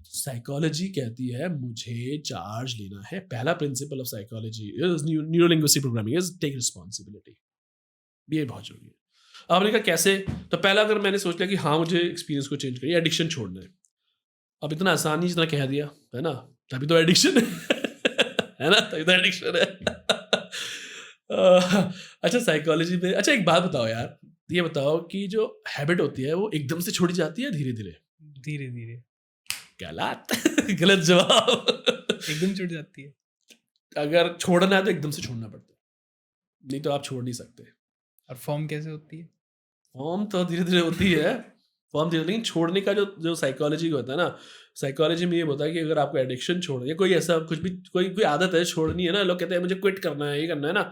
साइकोलॉजी कहती है मुझे चार्ज लेना है। पहला principle of psychology is neuro linguistic programming is take responsibility. ये बहुत जरूरी है। आपने कहा कैसे? तो पहला अगर मैंने सोच लिया कि हाँ मुझे एक्सपीरियंस को चेंज करिए, एडिक्शन छोड़ना है। अब इतना आसान नहीं जितना कह दिया, है ना? तभी तो एडिक्शन है ना, तभी तो एडिक्शन है। अच्छा साइकोलॉजी में, अच्छा एक बात बताओ यार, ये बताओ कि जो हैबिट होती है वो एकदम से छोड़ी जाती है धीरे धीरे? धीरे धीरे। गलत। गलत जवाब। एकदम छूट जाती है। अगर छोड़ना है तो एकदम से छोड़ना पड़ता है, नहीं तो आप छोड़ नहीं सकते। और फॉर्म कैसे होती है? फॉर्म तो धीरे धीरे होती है, फॉर्म धीरे, लेकिन छोड़ने का जो साइकोलॉजी का होता है ना, साइकोलॉजी में ये होता है कि अगर आपको एडिक्शन छोड़ना है, कोई ऐसा कुछ भी, कोई आदत है छोड़नी है ना, लोग कहते हैं मुझे क्विट करना है, ये करना है ना,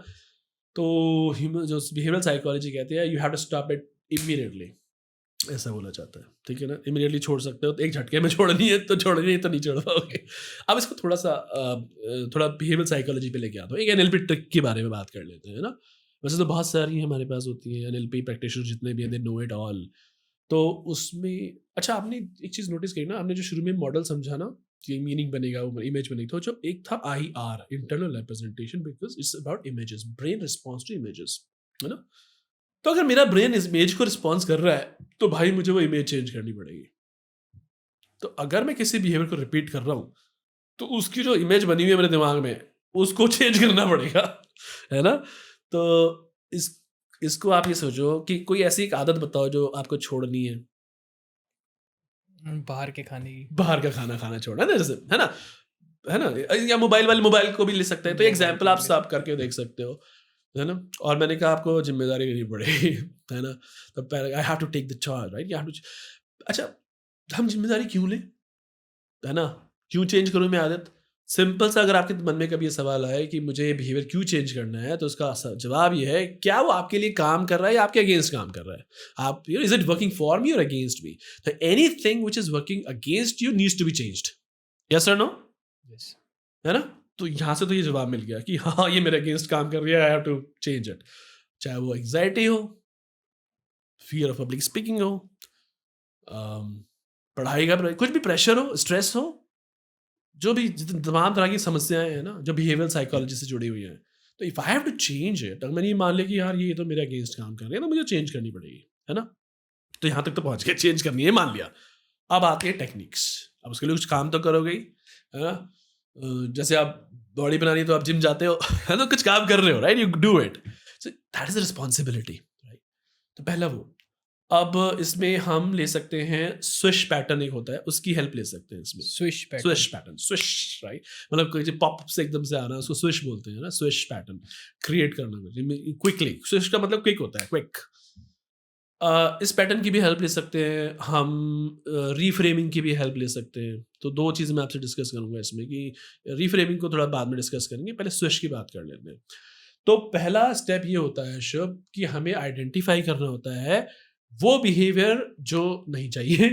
तो ह्यूमन जो बिहेवियरल साइकोलॉजी कहते हैं you have to stop it immediately. ऐसा बोला जाता है, ठीक है ना। इमीडिएटली छोड़ सकते हो, तो एक झटके में छोड़नी है तो छोड़नी है, तो नहीं छोड़ पाओगे। अब इसको थोड़ा सा थोड़ा बिहेवियर साइकोलॉजी पे लेके आता हूँ, एक एनएलपी ट्रिक के बारे में बात कर लेते हैं, है ना। वैसे तो बहुत सारी हमारे पास होती है एनएलपी प्रैक्टिशनर जितने भी हैं, दे नो इट ऑल। तो उसमें अच्छा, आपने एक चीज़ नोटिस की ना, आपने जो शुरू में मॉडल समझा ना कि मीनिंग बनेगा, वो इमेज बनेगी, तो जो एक था IR, internal representation, because it's about images, brain response to images, है ना। तो अगर मेरा ब्रेन इस इमेज को रिस्पॉन्स कर रहा है, तो भाई मुझे वो इमेज चेंज करनी पड़ेगी। तो अगर मैं किसी बिहेवियर को रिपीट कर रहा हूँ, तो उसकी जो इमेज बनी हुई है मेरे दिमाग में, उसको चेंज करना पड़ेगा, है ना। तो इस इसको आप ये सोचो कि कोई ऐसी एक आदत बताओ जो आपको छोड़नी है। बाहर के खाने की। बाहर का खाना खाना छोड़ना है ना, जैसे, है ना, या मोबाइल वाले मोबाइल को भी ले सकते हैं। तो एग्जाम्पल आप सब करके देख सकते हो, है ना। और मैंने कहा आपको जिम्मेदारी लेनी पड़ेगी, है ना। तो I have to take the charge, right, you have to. अच्छा, हम जिम्मेदारी क्यों लें, है ना, क्यों चेंज करूँ मैं आदत। सिंपल सा, अगर आपके मन में कभी ये सवाल आए कि मुझे ये बिहेवियर क्यों चेंज करना है, तो उसका जवाब ये है, क्या वो आपके लिए काम कर रहा है या आपके अगेंस्ट काम कर रहा है। आप, is it working for me और अगेंस्ट मी। तो anything which is working against you needs to be changed, yes और नो, यस। है ना। तो यहाँ से तो ये जवाब मिल गया कि हाँ, ये मेरे अगेंस्ट काम कर रही है, I have to change it. चाहे वो एंग्जाइटी हो, फियर ऑफ पब्लिक स्पीकिंग हो, पढ़ाई का कुछ भी प्रेशर हो, स्ट्रेस हो, जो भी तमाम तरह की समस्याएं हैं ना, जो बिहेवियर साइकोलॉजी से जुड़ी हुई हैं। तो if I have to change it, अगर मैंने ये मान लिया कि यार ये तो मेरे अगेंस्ट काम कर रही है, तो मुझे चेंज करनी पड़ेगी, है ना। तो यहाँ तक तो पहुँच गए, चेंज करनी है, मान लिया। अब आती है टेक्निक्स। अब उसके लिए कुछ काम तो करोगे ही, है ना। जैसे आप बॉडी बनानी है तो आप जिम जाते हो, है ना, कुछ काम कर रहे हो, right, you do it, so that is responsibility, right. तो पहला वो। अब इसमें हम ले सकते हैं स्विश पैटर्न, एक होता है, उसकी हेल्प ले सकते हैं इसमें। Swish swish pattern, swish, right, मतलब कोई पॉप से एकदम से आना, उसको स्विश बोलते हैं ना, स्विश पैटर्न क्रिएट करना क्विकली। स्विश का मतलब क्विक होता है, क्विक। इस पैटर्न की भी हेल्प ले सकते हैं हम, रीफ्रेमिंग की भी हेल्प ले सकते हैं। तो दो चीज़ मैं आपसे डिस्कस करूंगा इसमें, कि रीफ्रेमिंग को थोड़ा बाद में डिस्कस करेंगे, पहले स्विश की बात कर लेते हैं। तो पहला स्टेप ये होता है शुभ, कि हमें आइडेंटिफाई करना होता है वो बिहेवियर जो नहीं चाहिए।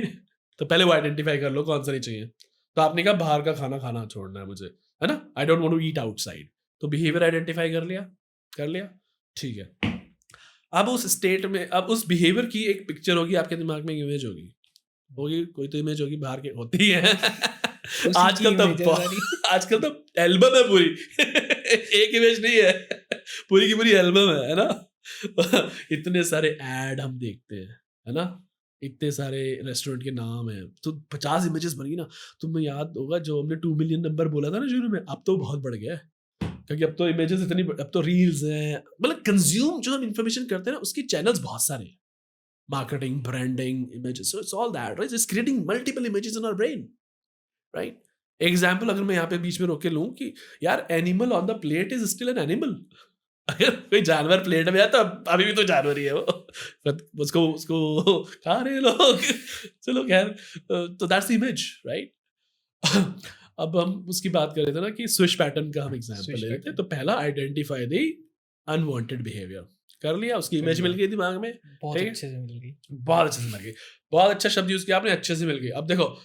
तो पहले वो आइडेंटिफाई कर लो कौन सा नहीं चाहिए। तो आपने कहा बाहर का खाना खाना छोड़ना है मुझे, है ना, I don't want to eat outside. तो बिहेवियर आइडेंटिफाई कर लिया, ठीक है। अब उस स्टेट में, अब उस बिहेवियर की एक पिक्चर होगी आपके दिमाग में, इमेज होगी, कोई तो इमेज होगी, बाहर के होती है। आजकल तो एल्बम है पूरी। एक इमेज नहीं है, पूरी की पूरी एल्बम है ना। इतने सारे ऐड हम देखते हैं, है ना, इतने सारे रेस्टोरेंट के नाम हैं, तो 50 इमेजेस बन गई ना। तुम्हें याद होगा जो हमने 2 मिलियन नंबर बोला था ना शुरू में, अब तो बहुत बढ़ गया है, क्योंकि अब तो इमेजेस इतनी, अब तो रील्स हैं, मतलब कंज्यूम जो हम इंफॉर्मेशन करते हैं ना, उसकी चैनल्स बहुत सारे हैं, marketing, branding, images, so it's all that, right, it's creating multiple images in our brain, right. Example अगर मैं यहाँ पे बीच में रोक के लूँ कि यार, animal on the plate is still an animal. अगर कोई जानवर प्लेट में है तो अभी भी तो जानवर ही है वो, उसको उसको खा रहे लोग। चलो खैर, तो दैट्स द इमेज, राइट। अब हम उसकी बात कर रहे थे ना कि स्विश पैटर्न का हम एग्जांपल ले रहे थे। तो पहला, आइडेंटिफाई द अनवांटेड बिहेवियर, कर लिया, उसकी इमेज मिल गई दिमाग में, बहुत अच्छे से मिल गई, बहुत अच्छे से मिल गई, बहुत अच्छा शब्द यूज किया आपने, अच्छे से मिल गई। अब देखो,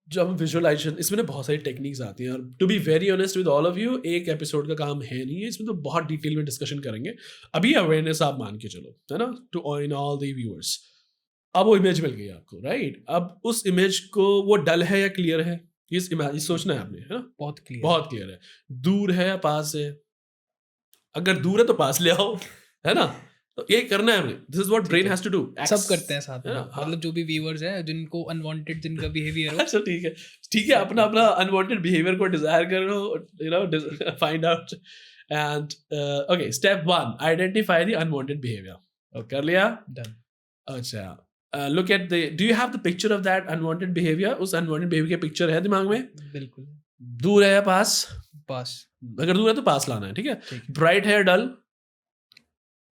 जब हम विजुअलाइजेशन, इसमें ना बहुत सारी टेक्निक्स आती हैं, और to be very honest with all of you, एक एपिसोड का काम है नहीं है, इसमें तो बहुत डिटेल में डिस्कशन करेंगे। अभी अवेयरनेस आप मान के चलो, है ना, to in all the viewers. अब वो इमेज मिल गई आपको, राइट। अब उस इमेज को, वो डल है या क्लियर है, इस इमेज सोचना है आपने, है ना, बहुत क्लियर, बहुत क्लियर है। दूर है या पास है, अगर दूर है तो पास ले आओ, है ना। तो ये करना है हमें, this is what brain has to do. सब करते हैं साथ में, हाँ। मतलब जो भी व्यूअर्स हैं जिनको अनवांटेड, जिनका बिहेवियर हो। अच्छा, ठीक है, अपना अपना अनवांटेड बिहेवियर को डिजायर करो, you know, find out. And okay, step 1, identify the unwanted behaviour. कर लिया, डन। अच्छा, look at the, do you have the picture of that unwanted behaviour. उस अनवांटेड बिहेवियर की पिक्चर है दिमाग में? बिल्कुल। दूर है या पास? पास। अगर दूर है तो पास लाना है, ठीक है। ब्राइट है या डल?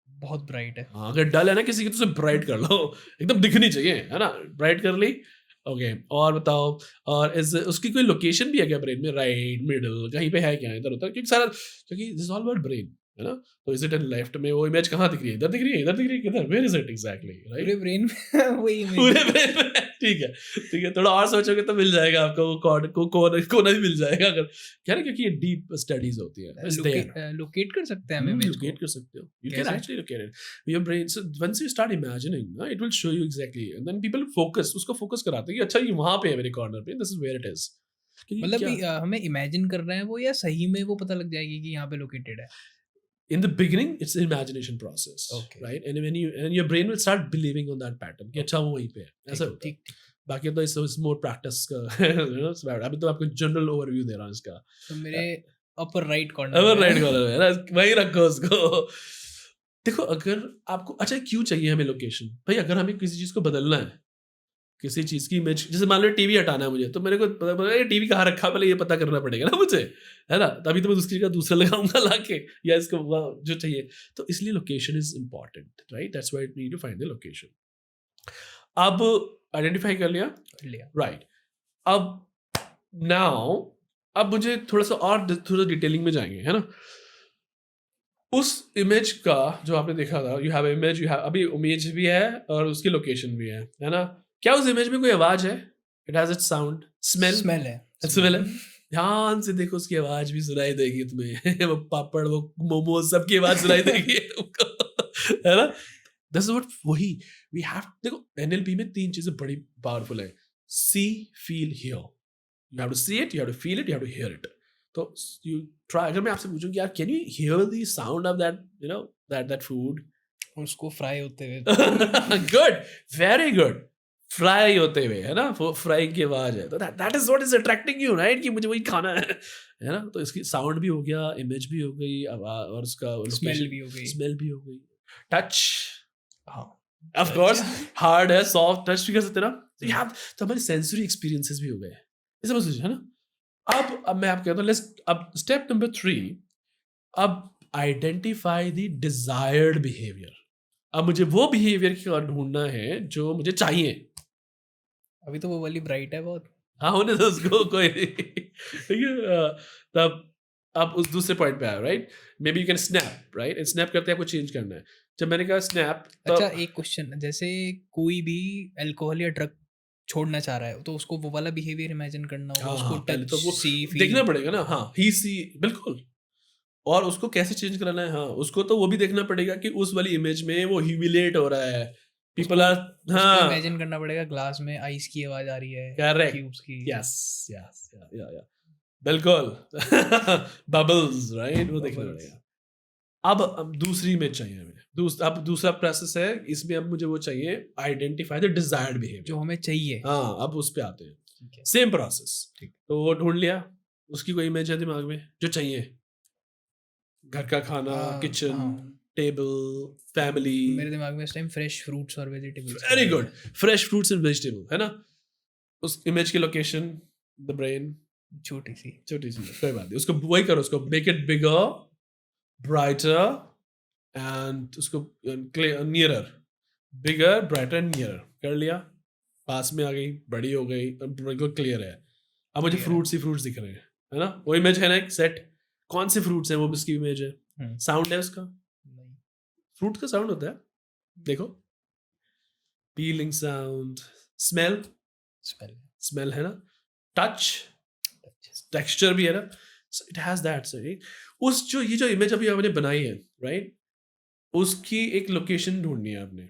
बहुत ब्राइट है। हाँ, अगर डल है ना किसी की, तो उसे ब्राइट कर लो, एकदम दिखनी चाहिए, है ना, ब्राइट कर ली। ओके, और बताओ, और उसकी कोई लोकेशन भी है क्या ब्रेन में, राइट, मिडल, कहीं पे है क्या, इधर उधर, क्योंकि सारा, क्योंकि दिस ऑल अबाउट ब्रेन, है ना? तो इज इट इन लेफ्ट में वो इमेज कहाँ दिख रही है? इधर दिख रही है, इधर दिख रही है, किधर? Where is it exactly, right? पूरे ब्रेन में वही पूरे इमेज brain में, ठीक है, ठीक है, थोड़ा और सोचोगे तो मिल जाएगा आपको, वो कॉर्ड को कोना भी मिल जाएगा, अगर क्या है ना, क्योंकि ये डीप स्टडीज होती है. It's there. लोकेट कर सकते हैं हम इमेज को. Locate कर सकते हो. You can कैसे? actually locate it. Your brain. So once you start imagining, it will show you exactly. And then people focus. उसको focus कराते हैं कि अच्छा ये वहाँ पे है मेरे corner पे. This is where it is. कि मतलब क्या? कि, हमें इमेजिन कर रहे हैं वो, या सही में वो पता लग जाएगी कि यहाँ पे लोकेटेड है. In the beginning, it's an imagination process, Okay. right? And when your brain will start believing on that pattern कि अच्छा वो वहीं पे है. ऐसा होता है. ठीक ठीक. बाकी तो इस more practice का, you know, अभी तो आपको general overview दे रहा हूँ इसका. तो मेरे अपर राइट कॉर्नर अगर राइट कॉर्नर है ना, वहीं रखो उसको. देखो, अगर आपको अच्छा क्यों चाहिए हमें लोकेशन? भाई अगर हमें किसी चीज को बदलना है, किसी चीज की इमेज, जैसे मान लो टीवी हटाना है मुझे, तो मेरे को पता टीवी कहाँ रखा, पहले ये पता करना पड़ेगा ना मुझे, है ना? तभी तो मैं दूसरी जगह दूसरा लगाऊंगा लाके, या इसको जो चाहिए. तो इसलिए location is important, right? That's why we need to find the location. अब आइडेंटिफाई कर लिया, लिया. राइट? अब नाउ अब मुझे थोड़ा सा और थोड़ा डिटेलिंग में जाएंगे, है ना? उस इमेज का जो आपने देखा था, you have image, you have, अभी इमेज भी है और उसकी लोकेशन भी है ना? क्या उस इमेज में कोई आवाज है? It has its sound, smell है. स्मेल है. ध्यान से देखो, उसकी आवाज भी सुनाई देगी तुम्हें. वो पापड़, वो मोमोज, सबकी आवाज सुनाई देगी तुमको, है ना? दिस इज व्हाट, वही वी हैव. देखो एनएलपी में 3 चीजें बड़ी पावरफुल है: see, feel, hear. You have to see it, you have to feel it, you have to hear it. तो you try. अगर मैं आपसे पूछूं कि यार can you hear the sound of that, you know, that food? उसको फ्राई होते हुए. Good, very good. फ्राई होते हुए, है ना? वो फ्राई की आवाज है, तो that is what is attracting you, right? कि मुझे वही खाना है ना? तो इसकी साउंड भी हो गया, इमेज भी हो गई, और उसका स्मेल भी हो गई. स्मेल भी हो गई, टच, हाँ, ऑफ कोर्स, हार्ड है, सॉफ्ट टच भी कर सकते हैं ना? तो you have, तो हमारे सेंसरी एक्सपीरियंसेस भी हो गए, ये समझ लीजिए, है ना? अब मैं आपको कहता हूँ, लेट्स, अब स्टेप नंबर 3, अब आइडेंटिफाई द डिजायर्ड बिहेवियर. अब मुझे वो बिहेवियर का ढूंढना है जो मुझे चाहिए. अभी तो वो वाली ब्राइट है बहुत. हाँ, होने दो उसको, कोई नहीं, ठीक है? तब आप उस दूसरे पॉइंट पे आए, right? May be you can snap, right? Snap करते आपको चेंज करना है. जब मैंने कहा स्नैप, अच्छा, एक क्वेश्चन, जैसे कोई भी अल्कोहल या ड्रग छोड़ना चाह रहा है, तो उसको वो वाला बिहेवियर इमेजिन करना होगा, उसको पहले टच, तो वो सी, देखना पड़ेगा ना. हाँ, ही सी, बिल्कुल. और उसको कैसे चेंज कराना है, हाँ, उसको तो वो भी देखना पड़ेगा कि उस वाली इमेज में वो ह्यूमिलेट हो रहा है, पीपल आर, हाँ, इमेजिन करना पड़ेगा ग्लास में आइस की आवाज आ रही है, करेक्ट, क्यूब्स की. यस यस, या बिल्कुल. Bubbles, right? वो देखना पड़ेगा. अब दूसरी इमेज चाहिए हमें. अब दूसरा प्रोसेस है, इसमें अब मुझे वो चाहिए, आइडेंटिफाई द डिजायर्ड बिहेवियर, जो हमें चाहिए. हाँ, अब उस पे आते हैं. ठीक है. Same process. ठीक. तो वो ढूंढ लिया, उसकी कोई इमेज है दिमाग में जो चाहिए, घर का खाना, किचन, टेबल, फैमिली. मेरे दिमाग में इस टाइम फ्रेश फ्रूट्स और vegetables. Very good, fresh fruits and vegetable, है ना? उस इमेज की लोकेशन, द ब्रेन, छोटी सी, कोई बात नहीं, उसको वही करो, उसको make it bigger, brighter, and उसको nearer, bigger, brighter and nearer कर लिया. पास में आ गई, बड़ी हो गई, बिल्कुल क्लियर है. अब मुझे फ्रूट्स ही फ्रूट्स दिख रहे हैं, है ना? वो इमेज है ना एक सेट, कौन से फ्रूट्स हैं वो उसकी इमेज है. साउंड है उसका, फ्रूट का साउंड होता है, देखो, पीलिंग साउंड, स्मेल है ना? टच, टेक्सचर भी है ना? So it has that. So उस जो ये जो इमेज अभी आपने बनाई है, राइट, उसकी एक लोकेशन ढूंढनी है आपने.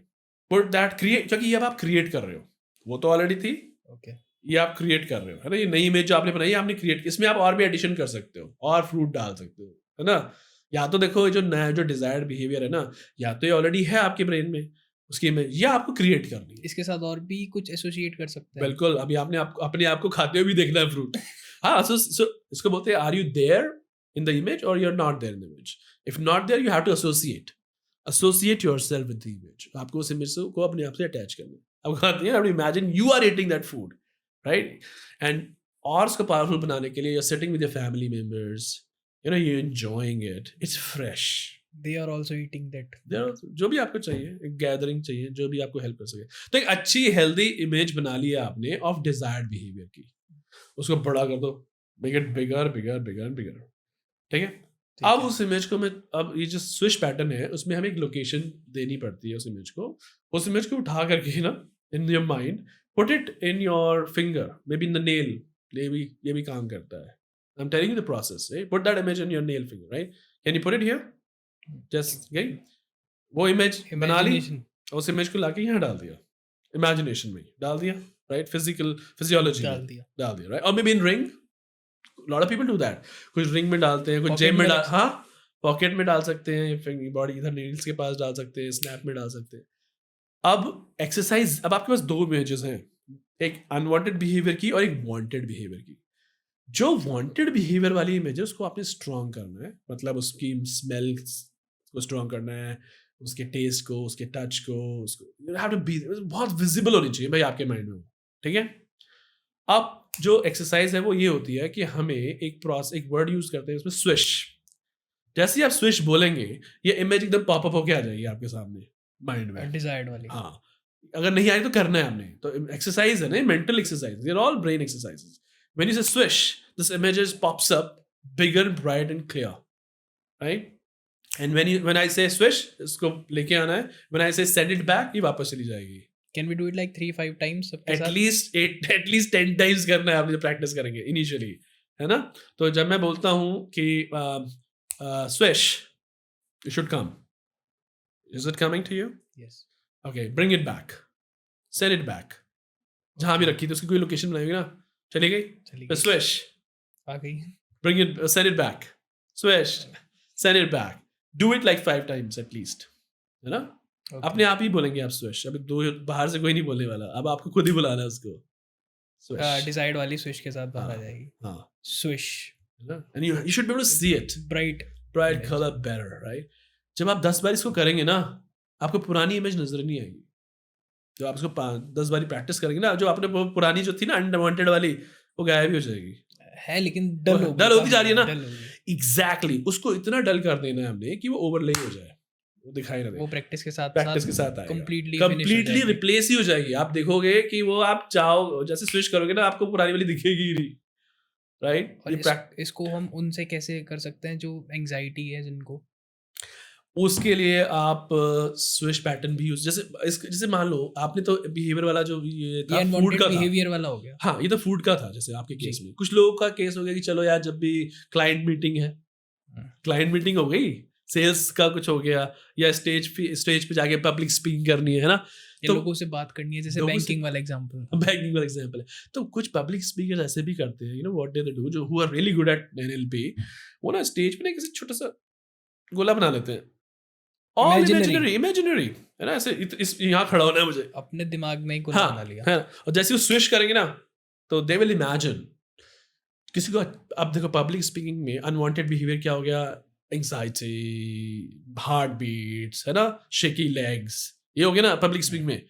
बट दैट क्रिएट, क्योंकि ये अब आप क्रिएट कर रहे हो, वो तो ऑलरेडी थी, ओके, ये आप क्रिएट कर रहे हो, है ना? ये नई इमेज जो आपने बनाई है, आपने क्रिएट की, इसमें आप और भी एडिशन कर सकते हो, और फ्रूट डाल सकते हो, है ना? या तो देखो जो नया जो डिजायर्ड बिहेवियर है ना, या तो ये ऑलरेडी है आपके ब्रेन में उसकी इमेज, या आपको क्रिएट करनी है. इसके साथ और भी कुछ एसोसिएट कर सकते हैं. बिल्कुल. अभी आपने अपने आप को खाते हुए भी देखना है फ्रूट. हाँ, सो इसको बोलते हैं, are you there in the image और you are not there in the image. If not there, you have to associate yourself with the image. आपको उस इमेज को अपने आप से अटैच करना है. अब खाते हैं, imagine you are eating that food, right? And और उसको पावरफुल बनाने के लिए, you're sitting with your family members, you know, you're enjoying it, it's fresh. They are also eating that. जो भी आपको चाहिए, एक गैदरिंग चाहिए जो भी आपको हेल्प कर सके. तो एक अच्छी हेल्दी इमेज बना लिया आपने ऑफ डिजायर्ड बिहेवियर की, उसको बड़ा कर दो, मेक इट बिगर, ठीक है? अब उस इमेज को मैं, अब ये जो स्विश पैटर्न है उसमें हमें एक लोकेशन देनी पड़ती है उस इमेज को. उस इमेज को उठा करके ना in your mind put it in your finger, may be in the nail. ये भी काम करता है. I am telling you the process. Put that image in your nail finger, right? Can you put it here? Just गई वो इमेज बना ली, उस इमेज को लाके यहाँ डाल दिया, इमेजिनेशन में डाल दिया, राइट? फिजियोलॉजी डाल दिया, राइट? और may be in ring, lot of people do that. कुछ रिंग में डालते हैं, कुछ जेब में डाल, हाँ पॉकेट में डाल सकते हैं, बॉडी इधर नील्स के पास डाल सकते हैं, स्नैप में डाल सकते हैं. अब एक्सरसाइज, अब आपके पास दो इमेजेस हैं, एक अनवांटेड बिहेवियर की और एक वांटेड बिहेवियर की. जो वांटेड बिहेवियर वाली इमेज है उसको आपने स्ट्रॉन्ग करना है, मतलब उसकी स्मेल को स्ट्रॉन्ग करना है, उसके टेस्ट को, उसके टच को, उसको यू हैव टू बी बहुत विजिबल होनी चाहिए भाई आपके माइंड में, ठीक है? अब जो एक्सरसाइज है वो ये होती है कि हमें एक वर्ड यूज करते हैं उसमें, स्विश. जैसे ही आप स्विश बोलेंगे ये इमेज एकदम पॉपअप होके आ जाएगी आपके सामने माइंड में, डिजायर्ड वाली. हाँ, अगर नहीं आई तो करना है आपने. तो एक्सरसाइज है ना, mental exercise, they are all brain exercises. When you say swish, this image pops up bigger, bright and clear, right? And when I say swish, इसको लेके आना है. व्हेन आई से सेंड इट बैक, ये वापस चली जाएगी. Can we do it like 3-5 times? At least 10 times करना है, आप जो प्रैक्टिस करेंगे इनिशियली, है ना? तो जब मैं बोलता हूँ कि swish, it should come. Is it coming to you? Yes. Okay, bring it back. Send it back. जहाँ भी रखी थी उसकी कोई लोकेशन बनाएगी ना, चली गई. तो swish, आ गई. Bring it, send it back. Swish, send it back. Do it like 5 times at least, है ना? Okay. अपने आप ही बोलेंगे आप स्विश. अभी दो बाहर से कोई नहीं बोलने वाला, अब आपको खुद ही बुलाना है उसको. डिसाइड वाली स्विश के साथ बाहर आ जाएगी. हाँ, swish, and you should be able to see it, bright color better, right? जब आप 10 बार इसको करेंगे ना, आपको पुरानी इमेज नजर नहीं आएगी. जब आप इसको 10 बार प्रैक्टिस करेंगे ना, जो आपने पुरानी जो थी ना अनवांटेड वाली, वो गायब ही हो जाएगी. है लेकिन डल होती जा रही है ना. एग्जैक्टली, उसको इतना डल कर देना है हमने कि वो ओवरले हो जाए, वो दिखाई ना दे. वो प्रैक्टिस के साथ कंप्लीटली रिप्लेस ही हो जाएगी. आप देखोगे कि वो आप चाहो जैसे स्विच करोगे ना, आपको पुरानी वाली दिखेगी ही नहीं, राइट? और इसको हम उनसे कैसे कर सकते हैं जो एंजाइटी है जिनको? उसके लिए आप स्विच पैटर्न भी यूज, जैसे मान लो आपने तो बिहेवियर वाला जो ये था, फूड का बिहेवियर वाला हो गया. हाँ, ये तो फूड का था. जैसे आपके केस में कुछ लोगों का केस हो गया कि चलो यार, जब भी क्लाइंट मीटिंग है, क्लाइंट मीटिंग हो गई, सेल्स का कुछ हो गया, या स्टेज पे जाके पब्लिक स्पीकिंग करनी है ना, तो लोगों से बात करनी है, जैसे बैंकिंग वाला एग्जांपल है. तो कुछ पब्लिक स्पीकर ऐसे भी करते हैं, you know what they do, जो who are really good at NLP, वो ना स्टेज पे ना किसी छोटा सा गोला बना लेते हैं, ऑल इमेजिनरी, है ना? ऐसे इस यहाँ खड़ा होना है मुझे, अपने दिमाग में ही गोला बना लिया, है. और जैसे वो स्विच करेंगे ना, तो दे विल इमेजिन किसी को. अब देखो पब्लिक स्पीकिंग में अनवांटेड बिहेवियर क्या हो गया, एंग्जाइटी, हार्ट बीट्स, है ना, शेकी लेग्स, ये हो गया ना पब्लिक स्पीकिंग में.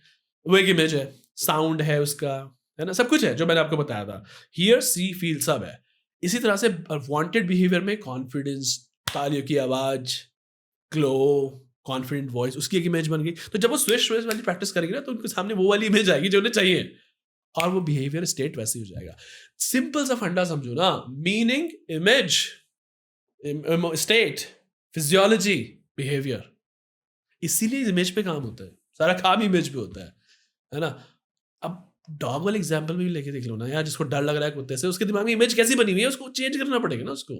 वो एक इमेज है, साउंड है उसका, है ना, सब कुछ है जो मैंने आपको बताया था. हियर सी फील सब है. इसी तरह से वांटेड बिहेवियर में कॉन्फिडेंस, तालियों की आवाज, ग्लो, कॉन्फिडेंट वॉइस, उसकी एक इमेज बन गई. तो जब वो स्विच वाली प्रैक्टिस करेंगे ना, तो उनके सामने वो वाली इमेज आएगी जो उन्हें चाहिए, और वो बिहेवियर स्टेट वैसे ही हो जाएगा. सिंपल सा फंडा समझो ना, meaning, image, state, physiology, behaviour. इसीलिए इमेज पे काम होता है, सारा काम इमेज पे होता है ना. अब डॉग वाले एग्जांपल में भी लेके देख लो ना यार, जिसको डर लग रहा है कुत्ते से, उसके दिमाग में इमेज कैसी बनी हुई है, उसको चेंज करना पड़ेगा ना उसको,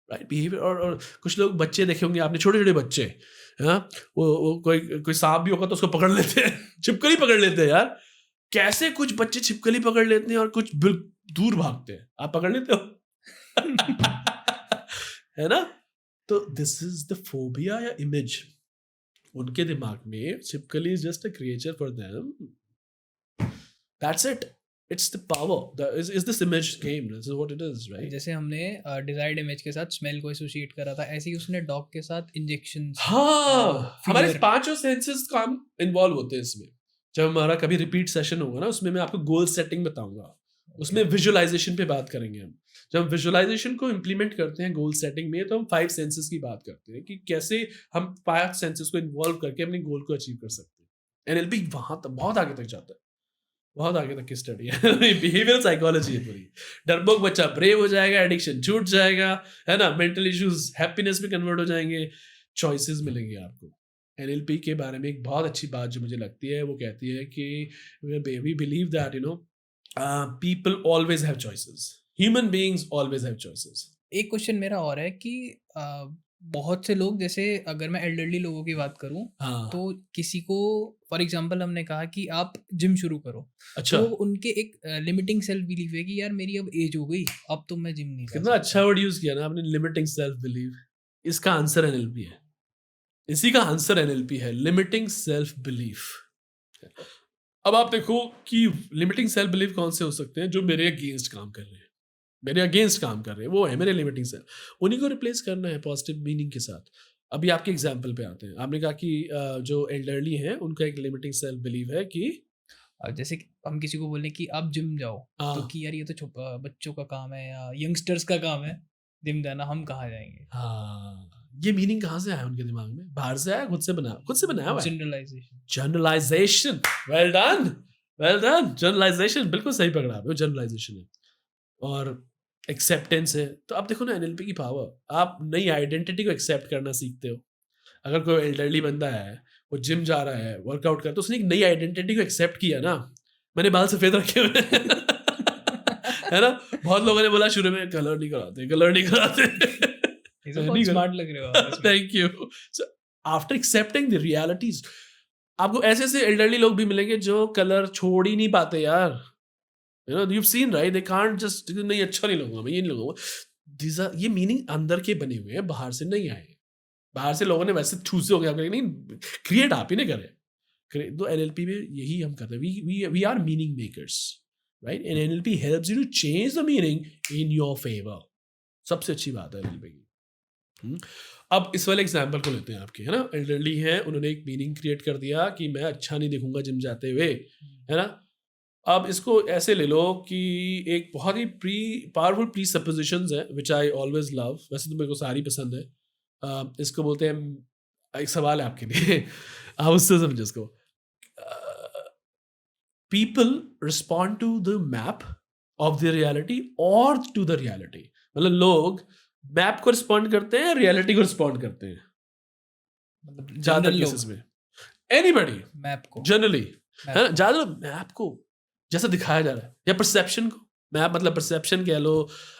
राइट? बिहेवियर. और कुछ लोग बच्चे देखे होंगे आपने, छोटे छोटे बच्चे, हाँ, वो कोई सांप भी होगा तो उसको पकड़ लेते हैं, छिपकली पकड़ लेते हैं यार. कैसे कुछ बच्चे छिपकली पकड़ लेते हैं और कुछ दूर भागते हैं, आप पकड़ लेते हो? है ना? तो दिस इज द फोबिया या इमेज. उनके दिमाग में छिपकली is just a creature for them, that's it. It's the power. Is this image game? This is what it is, right? जैसे हमने डिजायर्ड इमेज के साथ स्मेल को एसोसिएट करा था, ऐसे ही उसने डॉग के साथ इंजेक्शंस. हाँ, हमारे 5 सेंसेस काम इन्वॉल्व होते हैं इसमें. जब हमारा कभी रिपीट सेशन होगा ना, उसमें मैं आपको गोल सेटिंग बताऊंगा. उसमें विजुअलाइजेशन पे बात करेंगे हम. जब विजुअलाइजेशन को इम्प्लीमेंट करते हैं गोल सेटिंग में, तो हम 5 सेंसेस की बात करते हैं कि कैसे हम 5 सेंसेस को इन्वॉल्व करके अपने गोल को अचीव कर सकते हैं. NLP वहां तक बहुत आगे तक जाता है. बहुत आगे तक की स्टडी है बिहेवियरल साइकोलॉजी है पूरी। डरपोक बच्चा ब्रेव हो जाएगा, एडिक्शन छूट जाएगा, है ना, मेंटल इश्यूज हैप्पीनेस में कन्वर्ट हो जाएंगे, चॉइसेस मिलेंगे आपको। एनएलपी के बारे में एक बहुत अच्छी बात जो मुझे लगती है वो कहती है कि we believe that you know people always have choices, human beings always have choices. एक क्वेश्चन मेरा और है कि बहुत से लोग, जैसे अगर मैं एल्डरली लोगों की बात करूं, हाँ तो किसी को फॉर एग्जांपल हमने कहा कि आप जिम शुरू करो, अच्छा, तो उनके एक लिमिटिंग सेल्फ बिलीफ है कि यार मेरी अब एज हो गई, अब तो मैं जिम नहीं जा कितना अच्छा सकता। वर्ड यूज किया ना आपने, लिमिटिंग सेल्फ बिलीव। इसका आंसर एनएलपी है, इसी का आंसर एनएलपी है, लिमिटिंग सेल्फ बिलीफ। अब आप देखो कि लिमिटिंग सेल्फ बिलीफ कौन से हो सकते हैं, जो मेरे अगेंस्ट काम कर रहे हैं, मेरे अगेंस्ट काम कर रहे हैं, वो है मेरे लिमिटिंग सेल्फ। उन्हीं को रिप्लेस करना है पॉजिटिव मीनिंग के साथ। अभी आपके एग्जाम्पल पे आते हैं। आपने कहा कि जो एल्डरली हैं उनका एक लिमिटिंग सेल्फ बिलीव है कि जैसे कि हम किसी को बोलें कि आप जिम जाओ, तो हाँ कि यार ये तो बच्चों का काम है या यंगस्टर्स का काम है जिम जाना, हम कहाँ जाएंगे। हाँ, ये मीनिंग कहाँ से आया उनके दिमाग में? बाहर से आया, खुद से बनाया हुआ है। Generalization. Generalization, well done, well done. Generalization बिल्कुल सही पकड़ा आपने, जनरलाइजेशन है। और एक्सेप्टेंस है। तो आप देखो ना एनएलपी की पावर, आप नई आइडेंटिटी को एक्सेप्ट करना सीखते हो। अगर कोई एल्डरली बंदा है, वो जिम जा रहा है, वर्कआउट करता, तो उसने एक नई आइडेंटिटी को एक्सेप्ट किया ना। मैंने बाल सफेद रखे हुए हैं है ना, बहुत लोगों ने बोला शुरू में कलर नहीं कराते, कलर नहीं कराते ये तो बहुत स्मार्ट लग रहे हो आप इसमें। Thank you. So after accepting the realities, आपको ऐसे ऐसे एल्डरली लोग भी मिलेंगे जो कलर छोड़ ही नहीं पाते यार। You know, you've seen right, they can't just, नहीं अच्छा नहीं लगूंगा मैं, ये नहीं लगूंगा। These are, ये मीनिंग अंदर के बने हुए हैं, बाहर से नहीं आए। बाहर से लोगों ने वैसे ठूसे हो गया, नहीं, क्रिएट आप ही ने करे। तो एनएलपी में यही हम करते हैं, we are meaning makers, right, and NLP helps you to change the meaning in your favour. सबसे अच्छी बात है एनएलपी की। अब इस वाले एग्जाम्पल को लेते हैं आपके, है ना, एल्डरली हैं, उन्होंने एक मीनिंग क्रिएट कर दिया कि मैं अच्छा नहीं दिखूंगा जिम जाते हुए, है ना। अब इसको ऐसे ले लो कि एक बहुत ही पावरफुल प्री सपोजिशंस है विच आई ऑलवेज लव, वैसे तो मेरे को सारी पसंद है। इसको बोलते हैं, एक सवाल है आपके लिए आप उससे समझो इसको। People respond to the map of the reality और टू द रियलिटी, मतलब लोग मैप को रिस्पॉन्ड करते हैं, रियलिटी को रिस्पॉन्ड करते हैं मतलब ज्यादातर केसेस में। एनीबडी, मैप को, जनरली, है ना, ज्यादा मैप को जैसा दिखाया जा रहा है, या परसेप्शन को। मैप मतलब परसेप्शन कह लो,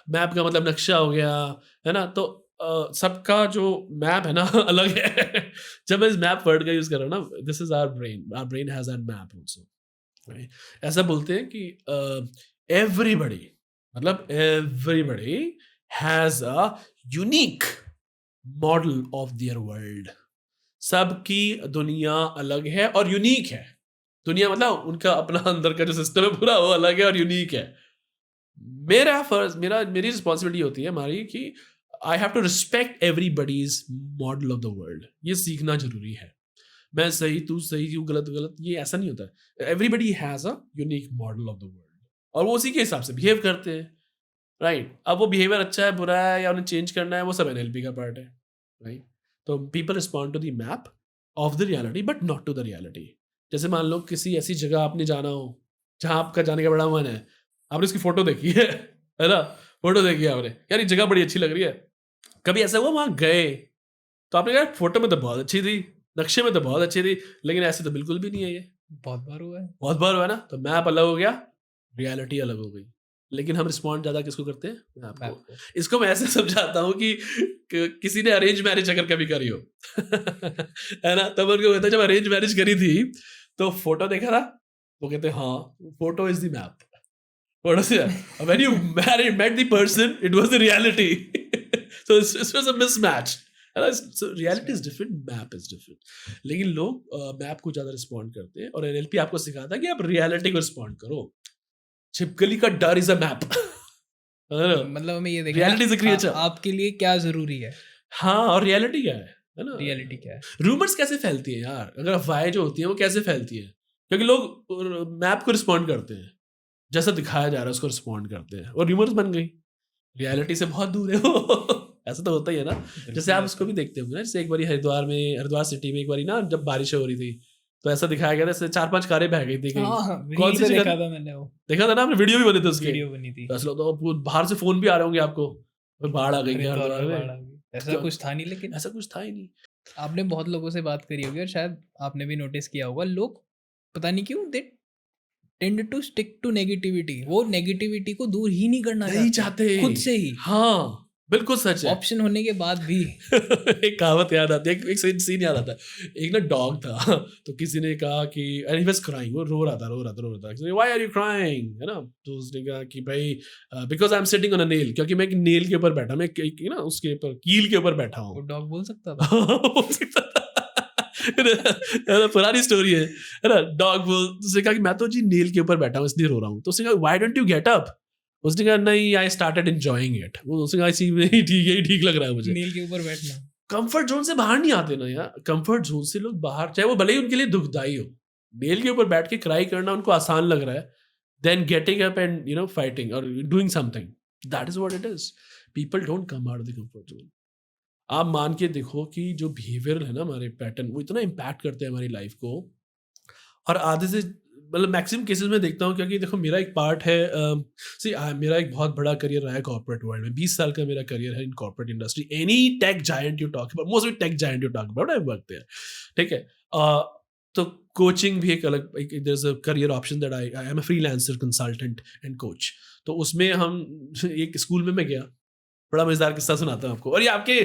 मैप का मतलब नक्शा हो गया, है ना। तो सबका जो मैप है ना अलग है जब मैं इस मैप वर्ड का यूज कर रहा हूँ ना, this is our brain has an map also. ऐसा बोलते हैं कि एवरीबडी, मतलब everybody has a unique model of their world. सबकी दुनिया अलग है और यूनिक है। दुनिया मतलब उनका अपना अंदर का जो सिस्टम है पूरा, वो अलग है और यूनिक है। मेरी रिस्पॉन्सिबिलिटी होती है हमारी कि I have to respect everybody's model of the world. ये सीखना जरूरी है। मैं सही, तू सही, तू गलत, गलत, ये ऐसा नहीं होता है। Everybody has a unique model of the world और वो उसी के हिसाब से बिहेव करते हैं, राइट। अब वो बिहेवियर अच्छा है, बुरा है, या उन्हें चेंज करना है, वो सब एनएलपी का पार्ट है, राइट। तो people respond to the map of the reality but not to the reality. जैसे मान लो किसी ऐसी जगह आपने जाना हो जहाँ आपका जाने का बड़ा मन है, आपने उसकी फोटो देखी है ना, फोटो देखी है आपने, यार ये जगह बड़ी अच्छी लग रही है। कभी ऐसा हुआ वहाँ गए तो आपने कहा फोटो में तो बहुत अच्छी थी, नक्शे में तो बहुत अच्छी थी, लेकिन ऐसे तो बिल्कुल भी नहीं है। ये बहुत बार हुआ है। बहुत बार हुआ है ना। तो मैप अलग हो गया, रियलिटी अलग हो गई, लेकिन हम रिस्पॉन्ड ज्यादा किसको करते हैं? मैप को। इसको मैं ऐसे समझाता हूँ कि किसी ने अरेंज मैरिज अगर कभी करी हो है ना, तब उनको कहते हैं जब अरेंज मैरिज करी थी तो फोटो देखा था, वो कहते हैं हाँ, photo is the map. Photo से when you met the person, it was the reality so this was a mismatch. So reality is different, map is different. लेकिन लोग मैप को ज्यादा रिस्पॉन्ड करते हैं और एनएलपी आपको सिखाता है कि आप रियलिटी को रिस्पॉन्ड करो। छिपकली का डर इज अ मैप मतलब हमें ये देखना रियलिटी इज अ क्रिएचर, आपके लिए क्या जरूरी है। हाँ, और रियलिटी क्या है ना। रियलिटी क्या है। रूमर्स कैसे फैलती है यार, अगर अफवाहें जो होती हैं वो कैसे फैलती है? क्योंकि लोग मैप को रिस्पॉन्ड करते हैं, जैसा दिखाया जा रहा है उसको रिस्पॉन्ड करते हैं, और रूमर्स बन गई। रियलिटी से बहुत दूर है वो ऐसा तो होता ही है ना। जैसे आप उसको भी देखते होंगे ना, जैसे एक बारी हरिद्वार सिटी में एक बारी ना जब बारिश हो रही थी तो ऐसा दिखाया गया था, ऐसे 4-5 कारें बह गई थी कहीं। कौन रील सी पे जगह देखा था मैंने, वो देखा था ना आपने, वीडियो भी बने थे उसके। वीडियो बनी थी। तो ऐसा लगता है बाहर से फोन भी आ रहे होंगे आपको, और बाढ़ आ गई हरिद्वार हरिद्वार में में। बाढ़ आ गई, ऐसा कुछ था नहीं। लेकिन ऐसा कुछ था ही नहीं। आपने बहुत लोगों से बात करी होगी और शायद आपने भी नोटिस किया होगा, लोग पता नहीं क्यों they tend to stick to negativity. वो नेगेटिविटी को दूर ही नहीं करना नहीं चाहते खुद से ही, हाँ बिल्कुल सच है। ऑप्शन होने के बाद भी। एक कहावत याद आती है, एक सीन याद आता है। एक ना डॉग था, तो किसी ने कहा कि and he was crying, वो रो रहा था, why are you crying, है ना। तो उसने कहा कि भाई because I'm sitting on a nail, क्योंकि मैं एक नेल के ऊपर बैठा, मैं ना उसके ऊपर कील के ऊपर बैठा वो हूँ। डॉग बोल सकता था। है ना, पुरानी स्टोरी है ना। डॉग बोल, उसने कहा कि मैं तो जी नेल के ऊपर बैठा हूँ इसलिए रो रहा हूँ। तो उसने कहा why don't you get up, उसने कहा नहीं आई स्टार्टेड एंजॉयिंग इट। वो उसने कहा इसी में ही ठीक है, ठीक लग रहा है मुझे। नील के ऊपर बैठना, कंफर्ट जोन से बाहर नहीं आते ना यार। कंफर्ट जोन से लोग बाहर, चाहे वो भले ही उनके लिए दुखदाई हो, नेल के ऊपर बैठ के क्राई करना उनको आसान लग रहा है, then getting up and fighting और doing something, that is what it is. People don't come out of the comfort zone. आप मान के देखो कि जो बिहेवियर है ना, हमारे पैटर्न, वो इतना इम्पैक्ट करते हैं हमारी लाइफ को। और आधे से मतलब मैक्सिमम केसेस में देखता हूँ, क्योंकि देखो मेरा एक पार्ट है, मेरा एक बहुत बड़ा करियर रहा है कॉर्पोरेट वर्ल्ड में। 20 साल का मेरा करियर है in corporate industry. Any tech giant you talk about, most of tech giant you talk about, I work there, ठीक है। तो कोचिंग भी एक अलग, there is a career option that I am a freelancer consultant and coach. तो उसमें हम एक स्कूल में मैं गया, बड़ा मजेदार किस्सा सुनाता हूँ आपको। और ये आपके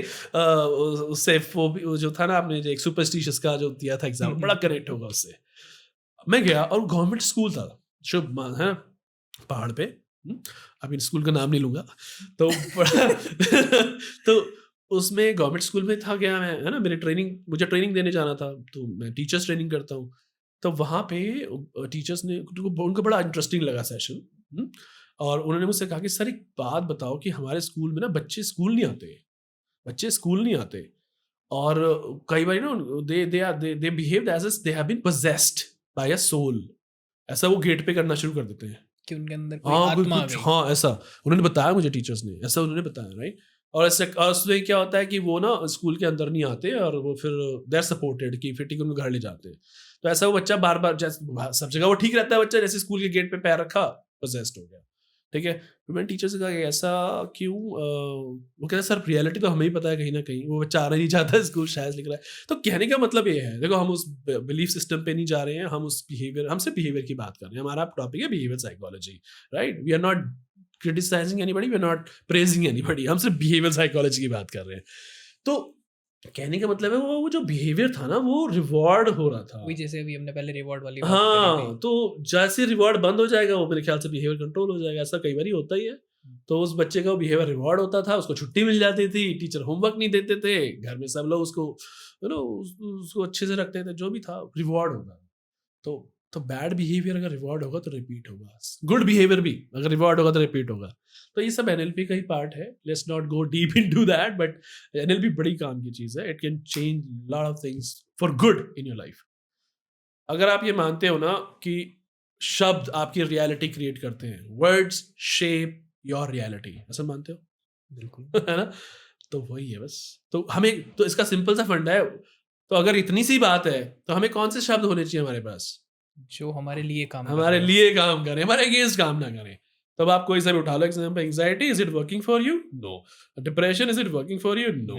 उससे वो जो था ना, आपने जो एक सुपरस्टिशियस का जो दिया था एग्जाम, बड़ा कनेक्ट होगा उससे। मैं गया और गवर्नमेंट स्कूल था, शुभ है पहाड़ पे, अभी स्कूल का नाम नहीं लूंगा। तो तो उसमें गवर्नमेंट स्कूल में था गया मैं, है ना, मेरी ट्रेनिंग, मुझे ट्रेनिंग देने जाना था, तो मैं टीचर्स ट्रेनिंग करता हूँ। तो वहाँ पे टीचर्स ने, उनको बड़ा इंटरेस्टिंग लगा सेशन, और उन्होंने मुझसे कहा कि सर एक बात बताओ कि हमारे स्कूल में ना बच्चे स्कूल नहीं आते, और कई बार ना they behave as they have been possessed by a soul. ऐसा वो गेट पे करना शुरू कर देते हैं कि उनके अंदर कोई आत्मा आ गई। हाँ ऐसा उन्होंने बताया मुझे, टीचर्स ने ऐसा उन्होंने बताया, राइट। और उसमें क्या होता है कि वो ना स्कूल के अंदर नहीं आते, और वो फिर दे आर सपोर्टेड कि फिर ठीक उनको घर ले जाते हैं। तो ऐसा वो बच्चा बार बार, जैसे सब जगह वो ठीक रहता है बच्चा, जैसे स्कूल के गेट पे पैर रखा पोजेस्ड हो गया, ठीक है। फिर मैंने टीचर से कहा कि ऐसा क्यों, वो कहते सर रियलिटी तो हमें ही पता है कहीं ना कहीं वो बच्चा आना नहीं चाहता स्कूल, शायद लिख रहा है। तो कहने का मतलब ये है, देखो हम उस बिलीफ सिस्टम पे नहीं जा रहे हैं, हम उस बिहेवियर, हम सिर्फ बिहेवियर की बात कर रहे हैं। हमारा टॉपिक है behaviour psychology, right. We are not criticising anybody, we are not praising anybody, हम सिर्फ बिहेवियर साइकोलॉजी की बात कर रहे हैं। तो कहने का मतलब है वो जो बिहेवियर था ना, वो रिवॉर्ड हो रहा था। वही जैसे अभी हमने पहले रिवॉर्ड वाली बात हाँ, करी थी। तो जैसे रिवॉर्ड बंद हो जाएगा, वो मेरे ख्याल से बिहेवियर कंट्रोल हो जाएगा। ऐसा कई बार होता ही है। तो उस बच्चे का बिहेवियर रिवॉर्ड होता था, उसको छुट्टी मिल जाती थी, टीचर होमवर्क नहीं देते थे, घर में सब लोग उसको उसको अच्छे से रखते थे, जो भी था रिवॉर्ड होगा। तो बैड बिहेवियर अगर रिवॉर्ड होगा तो रिपीट होगा, गुड बिहेवियर भी अगर रिवॉर्ड होगा तो रिपीट होगा। तो ये सब एनएलपी का ही पार्ट है। Let's not go deep into that, but NLP बड़ी काम की चीज है। It can change lot of things for good in your life. अगर आप ये मानते हो ना कि शब्द आपकी रियलिटी क्रिएट करते हैं, वर्ड्स शेप योर रियलिटी, ऐसा मानते हो? बिल्कुल। है ना। तो वही है बस। तो हमें, तो इसका सिंपल सा फंडा है। तो अगर इतनी सी बात है तो हमें कौन से शब्द होने चाहिए हमारे पास, जो हमारे लिए काम हमारे लिए काम करें, हमारे अगेंस्ट काम ना करें। तब आप कोई सा भी उठा लो example, anxiety, is it working for you? No. Depression, is it working for you? No.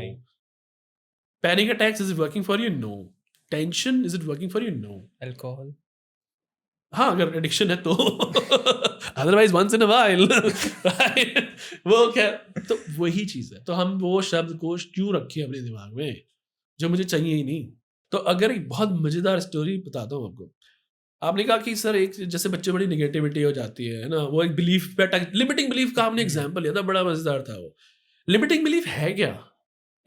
Panic attacks, is it working for you? No. Tension, is it working for you? No. Alcohol, हाँ अगर एडिक्शन है तो otherwise once in a while, वो क्या, तो वही चीज है। तो हम वो शब्द कोश क्यों रखें अपने दिमाग में जो मुझे चाहिए ही नहीं। तो अगर एक बहुत मजेदार स्टोरी बताता हूँ आपको। आपने कहा कि सर एक जैसे बच्चे बड़ी निगेटिविटी हो जाती है ना, वो एक बिलीफ पे अटैक, लिमिटिंग बिलीफ का आपने एग्जांपल लिया था, बड़ा मजेदार था वो। लिमिटिंग बिलीफ है क्या?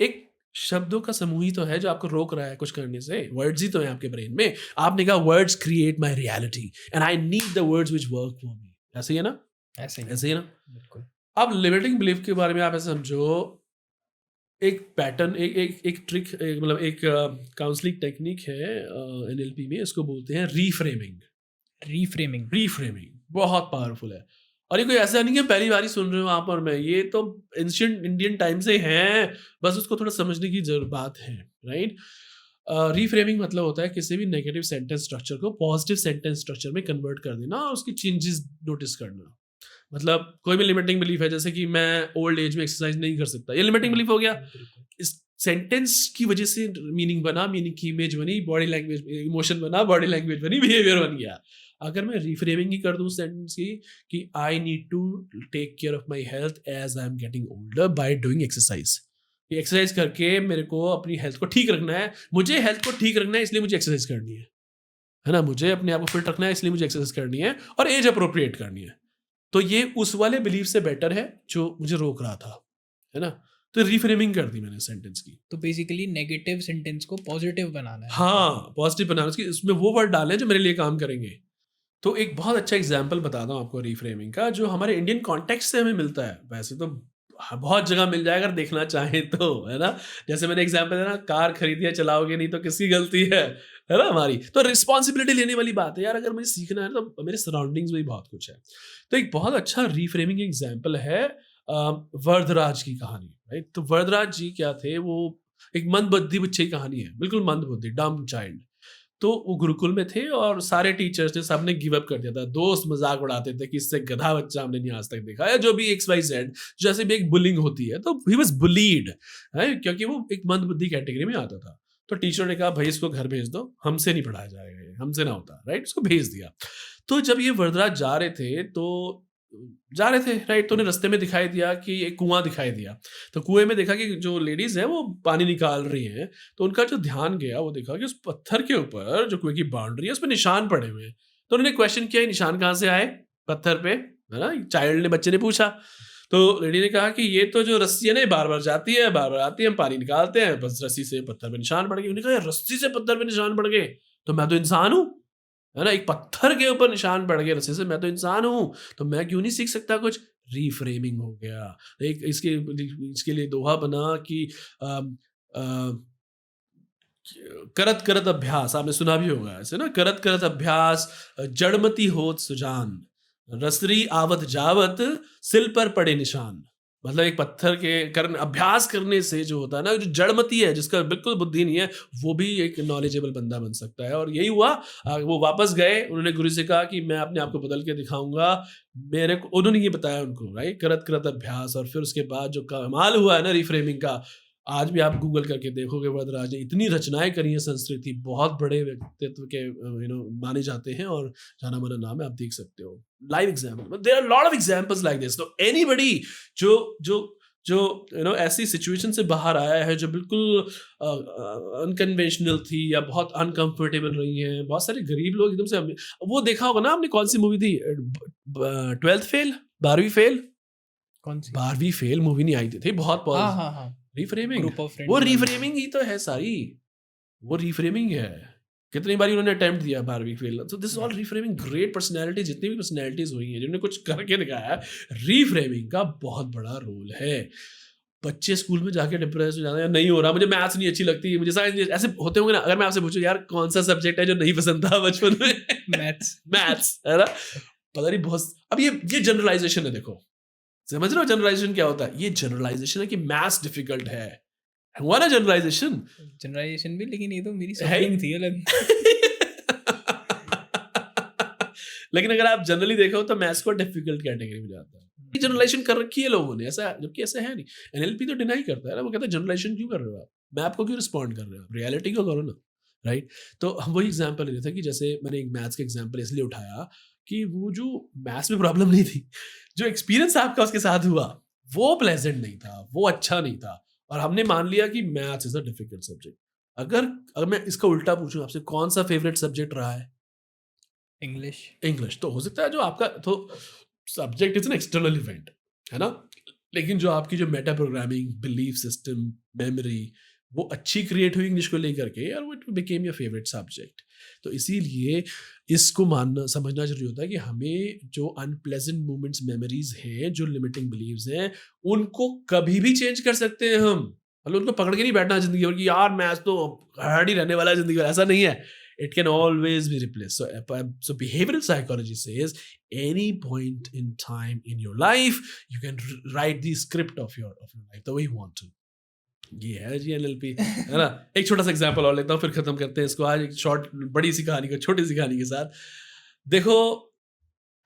एक शब्दों का समूह ही तो है जो आपको रोक रहा है कुछ करने से। वर्ड्स ही तो है आपके ब्रेन में। आपने कहा words create my reality and I need the words which work for me. ऐसे ही है ना, ऐसे ही ना। बिल्कुल। अब लिमिटिंग बिलीफ के बारे में आप ऐसे समझो, एक पैटर्न, एक ट्रिक, मतलब एक काउंसलिंग टेक्निक है एनएलपी में, इसको बोलते हैं रीफ्रेमिंग। बहुत पावरफुल है। और ये कोई ऐसा नहीं है पहली बार ही सुन रहे हो आप और मैं, ये तो एंशिएंट इंडियन टाइम से हैं, बस उसको थोड़ा समझने की बात है, राइट। रीफ्रेमिंग मतलब होता है किसी भी नेगेटिव सेंटेंस स्ट्रक्चर को पॉजिटिव सेंटेंस स्ट्रक्चर में कन्वर्ट कर देना और उसकी चेंजेस नोटिस करना। मतलब कोई भी लिमिटिंग बिलीफ है, जैसे कि मैं ओल्ड एज में एक्सरसाइज नहीं कर सकता, ये लिमिटिंग बिलीफ हो गया। इस सेंटेंस की वजह से मीनिंग बना, मीनिंग की इमेज बनी, बॉडी लैंग्वेज इमोशन बना, बॉडी लैंग्वेज बनी, बिहेवियर बन गया। अगर मैं रिफ्रेमिंग ही कर दूं सेंटेंस की कि I need to take care of my health as I am getting older by doing exercise, exercise करके मेरे को अपनी हेल्थ को ठीक रखना है, मुझे हेल्थ को ठीक रखना है इसलिए मुझे एक्सरसाइज करनी है ना, मुझे अपने आप को फिट रखना है इसलिए मुझे एक्सरसाइज करनी है और एज अप्रोप्रिएट करनी है। तो ये उस वाले बिलीफ से बेटर है जो मुझे रोक रहा था, है ना। तो रिफ्रेमिंग कर दी मैंने सेंटेंस की। तो बेसिकली नेगेटिव सेंटेंस को पॉजिटिव बनाना है। हाँ, पॉजिटिव बनाना, उसकी उसमें वो वर्ड डालें जो मेरे लिए काम करेंगे। तो एक बहुत अच्छा एग्जाम्पल बताता हूँ आपको रिफ्रेमिंग का, जो हमारे इंडियन कॉन्टेक्स्ट से हमें मिलता है। वैसे तो बहुत जगह मिल जाएगा अगर देखना चाहें तो, है ना। जैसे मैंने एग्जाम्पल दिया ना, कार खरीदी है, चलाओगे नहीं तो किसकी गलती है ना, हमारी। तो रिस्पॉन्सिबिलिटी लेने वाली बात है यार, अगर मुझे सीखना है तो मेरे सराउंडिंग्स में भी बहुत कुछ है। तो एक बहुत अच्छा रिफ्रेमिंग एग्जाम्पल है वरदराज की कहानी, राइट। तो वरदराज जी क्या थे, वो एक मंदबुद्धि बच्चे की कहानी है, बिल्कुल मंदबुद्धि, डम चाइल्ड। तो वो गुरुकुल में थे और सारे टीचर्स ने सबने गिव अप कर दिया था। दोस्त मजाक उड़ाते थे कि इससे गधा बच्चा हमने नहीं आज तक देखा, या जो भी XYZ, जैसे भी एक बुलिंग होती है। तो ही वाज बुलीड, है, क्योंकि वो एक मंदबुद्धि कैटेगरी में आता था। तो टीचर ने कहा भाई इसको घर भेज दो, हमसे नहीं पढ़ाया जाएगा, ये हमसे ना होता, राइट। उसको भेज दिया। तो जब ये वरदराज जा रहे थे राइट, तो उन्हें रास्ते में दिखाई दिया कि एक कुआं दिखाई दिया। तो कुएं में देखा कि जो लेडीज है वो पानी निकाल रही हैं। तो उनका जो ध्यान गया, वो देखा कि उस पत्थर के ऊपर जो कुएं की बाउंड्री है उस पर निशान पड़े हुए हैं। तो उन्होंने क्वेश्चन किया, निशान कहाँ से आए पत्थर पे, है ना, चाइल्ड ने, बच्चे ने पूछा। तो लेडी ने कहा कि ये तो जो रस्सी है ना, बार बार जाती है, बार बार आती है, हम पानी निकालते हैं, बस रस्सी से पत्थर पे निशान पड़ गए। उन्होंने कहा रस्सी से पत्थर पे निशान पड़ गए तो मैं तो इंसान हूँ, है ना, एक पत्थर के ऊपर निशान पड़ गए रस्सी से, मैं तो इंसान हूँ, तो मैं क्यों नहीं सीख सकता कुछ। रीफ्रेमिंग हो गया। एक इसके लिए दोहा बना कि अम, अ, करत करत अभ्यास, आपने सुना भी होगा ऐसे ना, करत करत अभ्यास जड़मती होत सुजान, रसरी आवत जावत सिल पर पड़े निशान। मतलब एक पत्थर के करने, अभ्यास करने से जो होता है ना, जो जड़मती है, जिसका बिल्कुल बुद्धि नहीं है, वो भी एक नॉलेजेबल बंदा बन सकता है। और यही हुआ। वो वापस गए, उन्होंने गुरु से कहा कि मैं अपने आप को बदल के दिखाऊंगा। मेरे को उन्होंने ये बताया उनको, राइट, करत करत अभ्यास। और फिर उसके बाद जो कमाल हुआ है ना रिफ्रेमिंग का, आज भी आप गूगल करके देखोगे, वरदराज ने इतनी रचनाएं करी हैं संस्कृति, बहुत बड़े व्यक्तित्व के माने जाते हैं और जाना माना नाम है, आप देख सकते हो live example. There are lot of examples like this. तो एनीबडी जो जो जो ऐसी सिचुएशन से बाहर आया है, जो बिल्कुल अनकन्वेंशनल थी या बहुत अनकंफर्टेबल रही हैं, बहुत सारे गरीब लोग एकदम से, वो देखा होगा ना आपने, कौन सी मूवी थी, 12th फेल, 12वीं फेल, कौन सी? 12वीं फेल मूवी नहीं आई थी बहुत हाँ हाँ हाँ, रिफ्रेमिंग, ग्रुप ऑफ फ्रेंड्स। वो रिफ्रेमिंग ही तो है सारी, वो रिफ्रेमिंग है। कितनी बारी उन्होंने अटेम्प्ट दिया 12वीं फेल। तो this all reframing. Great personality, जितनी भी पर्सनैलिटीज हुई हैं जिन्होंने कुछ करके दिखाया है, रिफ्रेमिंग का बहुत बड़ा रोल है। बच्चे स्कूल में जाके डिप्रेस हो जाते हैं, नहीं हो रहा, मुझे मैथ्स नहीं अच्छी लगती, मुझे साइंस नहीं, ऐसे होते होंगे ना। अगर मैं आपसे पूछूं यार कौन सा सब्जेक्ट है जो नहीं पसंद था बचपन में, मैथ्स, है ना। पता नहीं बहुत। अब ये जनरलाइजेशन है, देखो, समझ रहे हो जनरलाइजेशन क्या होता है। ये जनरलाइजेशन है कि मैथ्स डिफिकल्ट है, हुआ ना जनरलाइजेशन भी, लेकिन ये तो मेरी है सफरिंग थी अलग। लेकिन अगर आप जनरली देखो तो मैथ्स को डिफिकल्ट कैटेगरी में जाता है। जनरलाइजेशन कर रखी है लोगों ने, ऐसा, जबकि ऐसा है नहीं। एनएलपी तो डिनाई करता है ना, वो कहता है जनरलाइजेशन क्यों कर रहे हो आप, मैप को क्यों रिस्पॉन्ड कर रहे हो, रियलिटी को करो ना, राइट। तो हम वही एग्जाम्पल ले रहे थे कि जैसे मैंने एक मैथ्स का एग्जाम्पल इसलिए उठाया कि वो जो मैथ्स में प्रॉब्लम नहीं थी, जो एक्सपीरियंस आपका उसके साथ हुआ वो प्लेजेंट नहीं था, वो अच्छा नहीं था, और हमने मान लिया कि maths is a difficult subject. अगर मैं इसका उल्टा पूछूं आपसे, कौन सा फेवरेट सब्जेक्ट रहा है? इंग्लिश। तो हो सकता है जो आपका, तो subject is an external event, है ना, लेकिन जो आपकी जो Meta programming, belief system, memory, वो अच्छी क्रिएट हुई इंग्लिश को लेकर के, और वो it became your favourite subject. तो इसीलिए इसको मानना, समझना जरूरी होता है कि हमें जो अनप्लेजेंट मोमेंट्स, मेमोरीज हैं, जो लिमिटिंग बिलीव्स हैं, उनको कभी भी चेंज कर सकते हैं हम। मतलब उनको पकड़ के नहीं बैठना जिंदगी भर कि यार मैथ्स तो हार्ड ही रहने वाला है जिंदगी भर, ऐसा नहीं है। It can always be replaced. So behavioral psychology says any point in time in your life, you can write the script of your life the way you want to. ये है जी NLP, है ना? एक छोटा सा एग्जांपल और लेता हूँ, फिर खत्म करते हैं इसको आज एक शॉर्ट बड़ी सी कहानी को छोटी सी कहानी के साथ। देखो,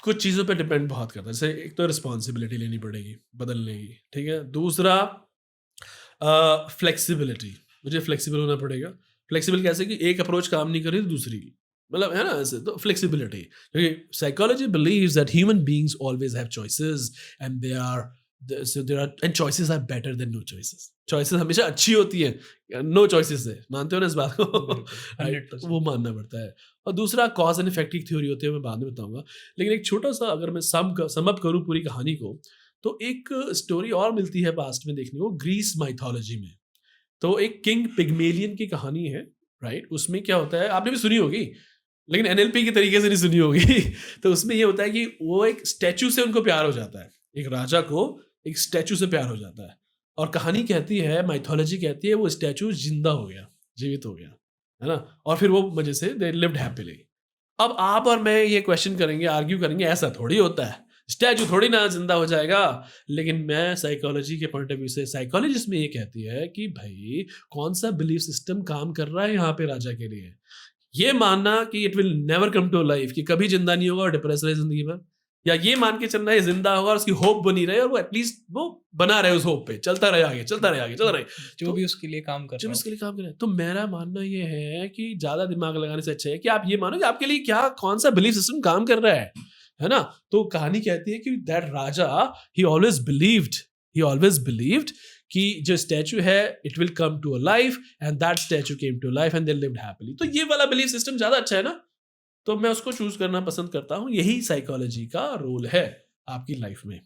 कुछ चीज़ों पे डिपेंड बहुत करता है। जैसे एक तो रिस्पॉन्सिबिलिटी लेनी पड़ेगी बदलने की, ठीक है? दूसरा फ्लेक्सिबिलिटी, मुझे फ्लेक्सिबल होना पड़ेगा। फ्लेक्सिबल कैसे कि एक अप्रोच काम नहीं कर रही तो दूसरी, मतलब है ना ऐसे, तो फ्लेक्सिबिलिटी, क्योंकि psychology believes that human beings always have choices and they are so there are and choices are better than no choices. Choices हमेशा अच्छी होती है नो चॉइसेस से, मानते हो ना इस बात को? बिल्कुल, Right? 100%। वो मानना पड़ता है। और दूसरा कॉज एंड इफेक्ट की थ्योरी होती है, मैं बाद में बताऊंगा। लेकिन एक छोटा सा अगर मैं सम अप करूं पूरी कहानी को, तो एक स्टोरी और मिलती है पास्ट में देखने को, ग्रीस माइथोलॉजी में। तो एक किंग पिग्मेलियन की कहानी है, राइट? उसमें क्या होता है, आपने भी सुनी होगी, लेकिन NLP के तरीके से नहीं सुनी होगी। तो उसमें ये होता है कि वो एक स्टैचू से उनको प्यार हो जाता है, एक राजा को एक स्टैचू से प्यार हो जाता है, और कहानी कहती है, माइथोलॉजी कहती है, वो स्टैचू जिंदा हो गया, जीवित हो गया, है ना? और फिर वो मजे से दे लिव्ड हैप्पीली। अब आप और मैं ये क्वेश्चन करेंगे, आर्ग्यू करेंगे, ऐसा थोड़ी होता है, स्टैचू थोड़ी ना जिंदा हो जाएगा। लेकिन मैं साइकोलॉजी के पॉइंट ऑफ व्यू से, साइकोलॉजिस्ट में ये कहती है कि भाई कौन सा बिलीफ सिस्टम काम कर रहा है यहाँ पे राजा के लिए। ये मानना कि it will never come to life, कि कभी जिंदा नहीं होगा और डिप्रेस रहे जिंदगी भर, या ये मान के चलना है जिंदा होगा और उसकी होप बनी रहे और वो एटलीस्ट वो बना रहे उस होप पे, चलता रहे आगे, चलता रहे आगे, चलता रहे जो भी उसके लिए काम कर जब रहा हो। इसके लिए काम करें। तो मेरा मानना ये है कि ज्यादा दिमाग लगाने से अच्छा है कि आप ये मानो कि आपके लिए क्या कौन सा बिलीफ सिस्टम काम कर रहा है ना? तो कहानी कहती है कि दैट राजा ही ऑलवेज बिलीव्ड कि जो स्टैचू है it will come to a life, and that statue came to life and they lived happily. तो ये वाला बिलीफ सिस्टम ज्यादा अच्छा है ना, तो मैं उसको चूज करना पसंद करता हूँ। यही साइकोलॉजी का रोल है आपकी लाइफ में।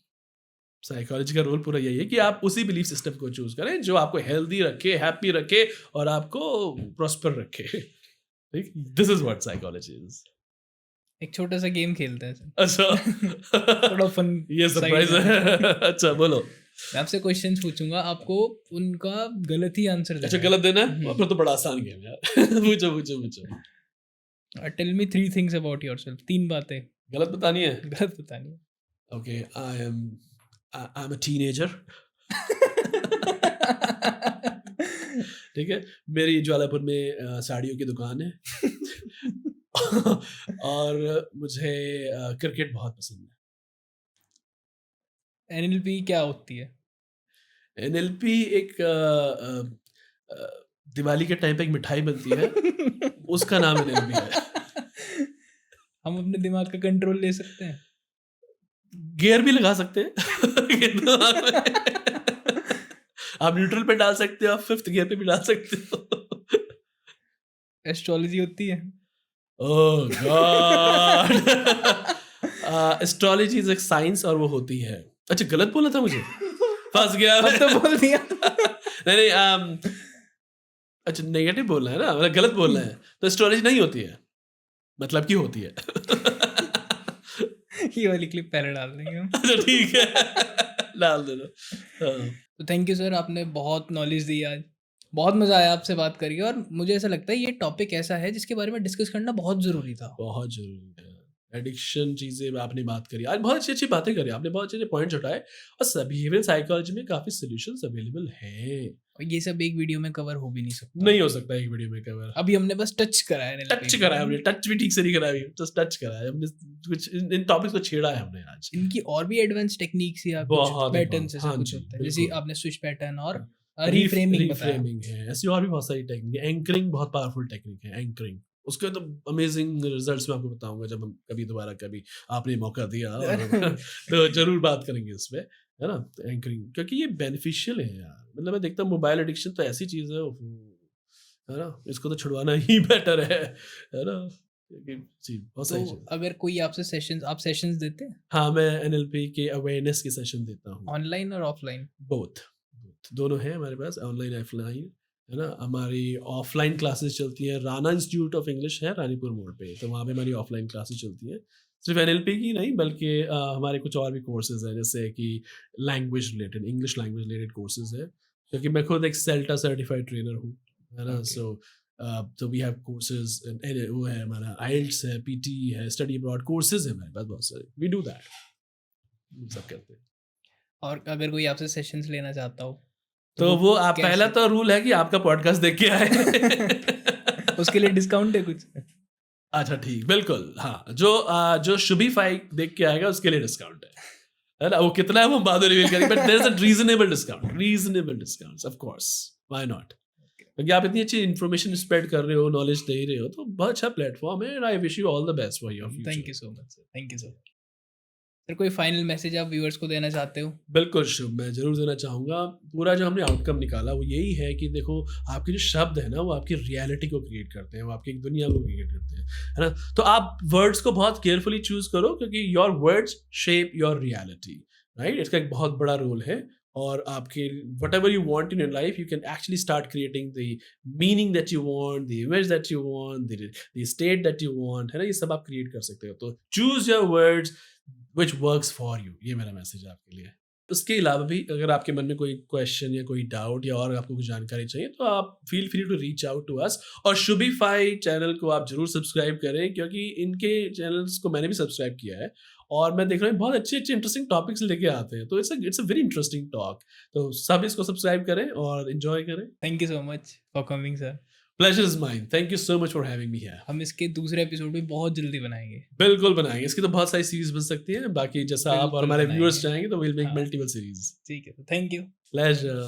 साइकोलॉजी का रोल पूरा यही है कि आप उसी बिलीफ सिस्टम को चूज करें जो आपको हेल्दी रखे, हैप्पी रखे और आपको प्रॉस्पर रखे। ठीक, this is what psychology is. एक छोटा सा गेम खेलते हैं सर। अच्छा, थोड़ा फन ये सरप्राइज है। अच्छा बोलो। मैं आपसे क्वेश्चंस पूछूंगा, आपको उनका गलत ही आंसर देना अच्छा, है। गलत देना है? फिर तो बड़ा आसान गेम है यार। पूछो पूछो पूछो। Tell me 3 things about yourself. 3 बातें गलत बतानी है? गलत बतानी है। Okay, I am a teenager. ठीक है, मेरी ज्वालापुर में साड़ियों की दुकान है। और मुझे क्रिकेट बहुत पसंद NLP क्या होती है? है। NLP एक दिवाली के टाइम पे एक मिठाई बनती है, उसका नाम NLP है। हम अपने दिमाग का कंट्रोल ले सकते हैं। गियर भी लगा सकते हैं। दिमाग में। आप न्यूट्रल पे डाल सकते हो, आप फिफ्थ गियर पे भी डाल सकते हो। एस्ट्रोलॉजी होती है। ओह गॉड। एस्ट्रोलॉजी इज एक साइंस और वो होती है। अच्छा, गलत बोला था मुझे, फंस गया अब तो बोल दिया। नहीं नहीं, अच्छा नेगेटिव बोलना है ना, मतलब गलत बोलना है। तो एस्ट्रोलॉजी नहीं होती है, मतलब की होती है। ये वाली क्लिप पहले डाल देंगे हम। अच्छा ठीक है, डाल दो। हाँ। तो थैंक यू सर, आपने बहुत नॉलेज दी आज। बहुत मज़ा आया आपसे बात करके, और मुझे ऐसा लगता है ये टॉपिक ऐसा है जिसके बारे में डिस्कस करना बहुत ज़रूरी था। बहुत जरूरी है। एडिक्शन चीजें में आपने बात करी आज, बहुत अच्छी अच्छी बातें करी आपने, बहुत अच्छे अच्छे पॉइंट्स उठाए, और सभी इवन साइकोलॉजी में काफी सॉल्यूशंस अवेलेबल हैं। और ये सब एक वीडियो में कवर हो भी नहीं सकता। नहीं हो सकता एक वीडियो में कवर। अभी हमने बस टच करा है NLP टच में। करा है हमने, टच भी ठीक से नहीं करा है, जस्ट टच करा है हमने, कुछ इन टॉपिक्स को छेड़ा है हमने आज। इनकी और भी एडवांस टेक्निक्स या कुछ बहुत पैटर्न्स ऐसा हाँ कुछ जी, होता है, जैसे बिल्कुल। आपने स्विच पैटर्न और रीफ्रेमिंग बताया। रीफ्रेमिंग है, ऐसी और भी बहुत सारी टेक्निक है। एंकरिंग बहुत पावरफुल टेक्निक है, एंकरिंग, उसके तो अमेजिंग रिजल्ट्स मैं आपको बताऊंगा जब हम कभी दोबारा कभी आपने मौका दिया और तो जरूर बात करेंगे इस पे, है ना? तो एंकरिंग क्योंकि ये बेनिफिशियल है यार, मतलब मैं देखता हूँ मोबाइल एडिक्शन तो ऐसी चीज है ना, इसको तो छुड़वाना ही बेटर है ना? जी, बहुत सही तो चीज। अगर कोई आपसे सेशंस, आप सेशंस देते हैं हाँ, मैं NLP के अवेयरनेस के सेशन देता हूँ। ऑनलाइन और ऑफलाइन? बोथ दोनों हैं हमारे पास, ऑनलाइन ऑफलाइन, है ना? हमारी ऑफलाइन क्लासेस चलती हैं, राणा इंस्टीट्यूट ऑफ इंग्लिश है रानीपुर मोड़ पे, तो वहाँ पे हमारी ऑफलाइन क्लासेस चलती हैं। सिर्फ NLP की नहीं बल्कि हमारे कुछ और भी कोर्सेज हैं, जैसे कि language related, English language related courses है, क्योंकि मैं खुद एक सेल्टा सर्टिफाइड ट्रेनर हूँ, है ना? Okay. So we have courses, वो है हमारा IELTS है, PT है, स्टडी अब्रॉड कोर्सेज है हमारे पास बहुत सारे, वी डू दैट, सब करते हैं। और अगर कोई आपसे सेशंस लेना चाहता हो? तो वो आप कैसे? पहला तो रूल है कि आपका पॉडकास्ट देख के आए। उसके लिए डिस्काउंट है कुछ? अच्छा ठीक, बिल्कुल हाँ, जो शुभीफाई देख के आएगा उसके लिए डिस्काउंट है ना? वो कितना है वो बाद में रिवील करेंगे, but there is a reasonable discount of course, why not? क्योंकि आप इतनी अच्छी इन्फॉर्मेशन स्प्रेड कर रहे हो, नॉलेज दे रहे हो, तो बहुत अच्छा प्लेटफॉर्म है, and I wish you all the best for your future. Thank you so much sir, thank you sir. Sir कोई फाइनल मैसेज आप व्यूअर्स को देना चाहते हो? बिल्कुल शुभ, मैं ज़रूर देना चाहूँगा। पूरा जो हमने आउटकम निकाला वो यही है कि देखो, आपके जो शब्द है ना वो आपकी रियलिटी को क्रिएट करते हैं, वो आपकी एक दुनिया को क्रिएट करते हैं, है ना? तो आप वर्ड्स को बहुत केयरफुली चूज़ करो, क्योंकि your words shape your reality, right? इसका एक बहुत बड़ा रोल है। और आपके whatever you want in your life, you can actually start creating the meaning that you want, the image that you want, the state that you want, है ना? ये सब आप क्रिएट कर सकते हो। तो choose your words which works for you, ये मेरा मैसेज है आपके लिए। उसके अलावा भी अगर आपके मन में कोई क्वेश्चन या कोई डाउट या और आपको कुछ जानकारी चाहिए, तो आप feel free to reach out to us. और शुभीफाई चैनल को आप जरूर सब्सक्राइब करें, क्योंकि इनके चैनल्स को मैंने भी सब्सक्राइब किया है, और मैं देख रहा हूँ बहुत अच्छे अच्छे इंटरेस्टिंग टॉपिक्स लेके आते हैं, तो it's a very interesting talk. तो सब इसको सब्सक्राइब करें और इन्जॉय करें। Thank you so much for coming sir. Pleasure is mine, thank you so much for having me here. हम इसके दूसरे एपिसोड भी बहुत जल्दी बनाएंगे। बिल्कुल बनाएंगे, इसकी तो बहुत सारी सीरीज बन सकती है, बाकी जैसा आप और बिल्कुल हमारे बनाएंगे। व्यूअर्स चाहेंगे तो विल मेक हाँ। Multiple series. ठीक है, थैंक यू। प्लेजर।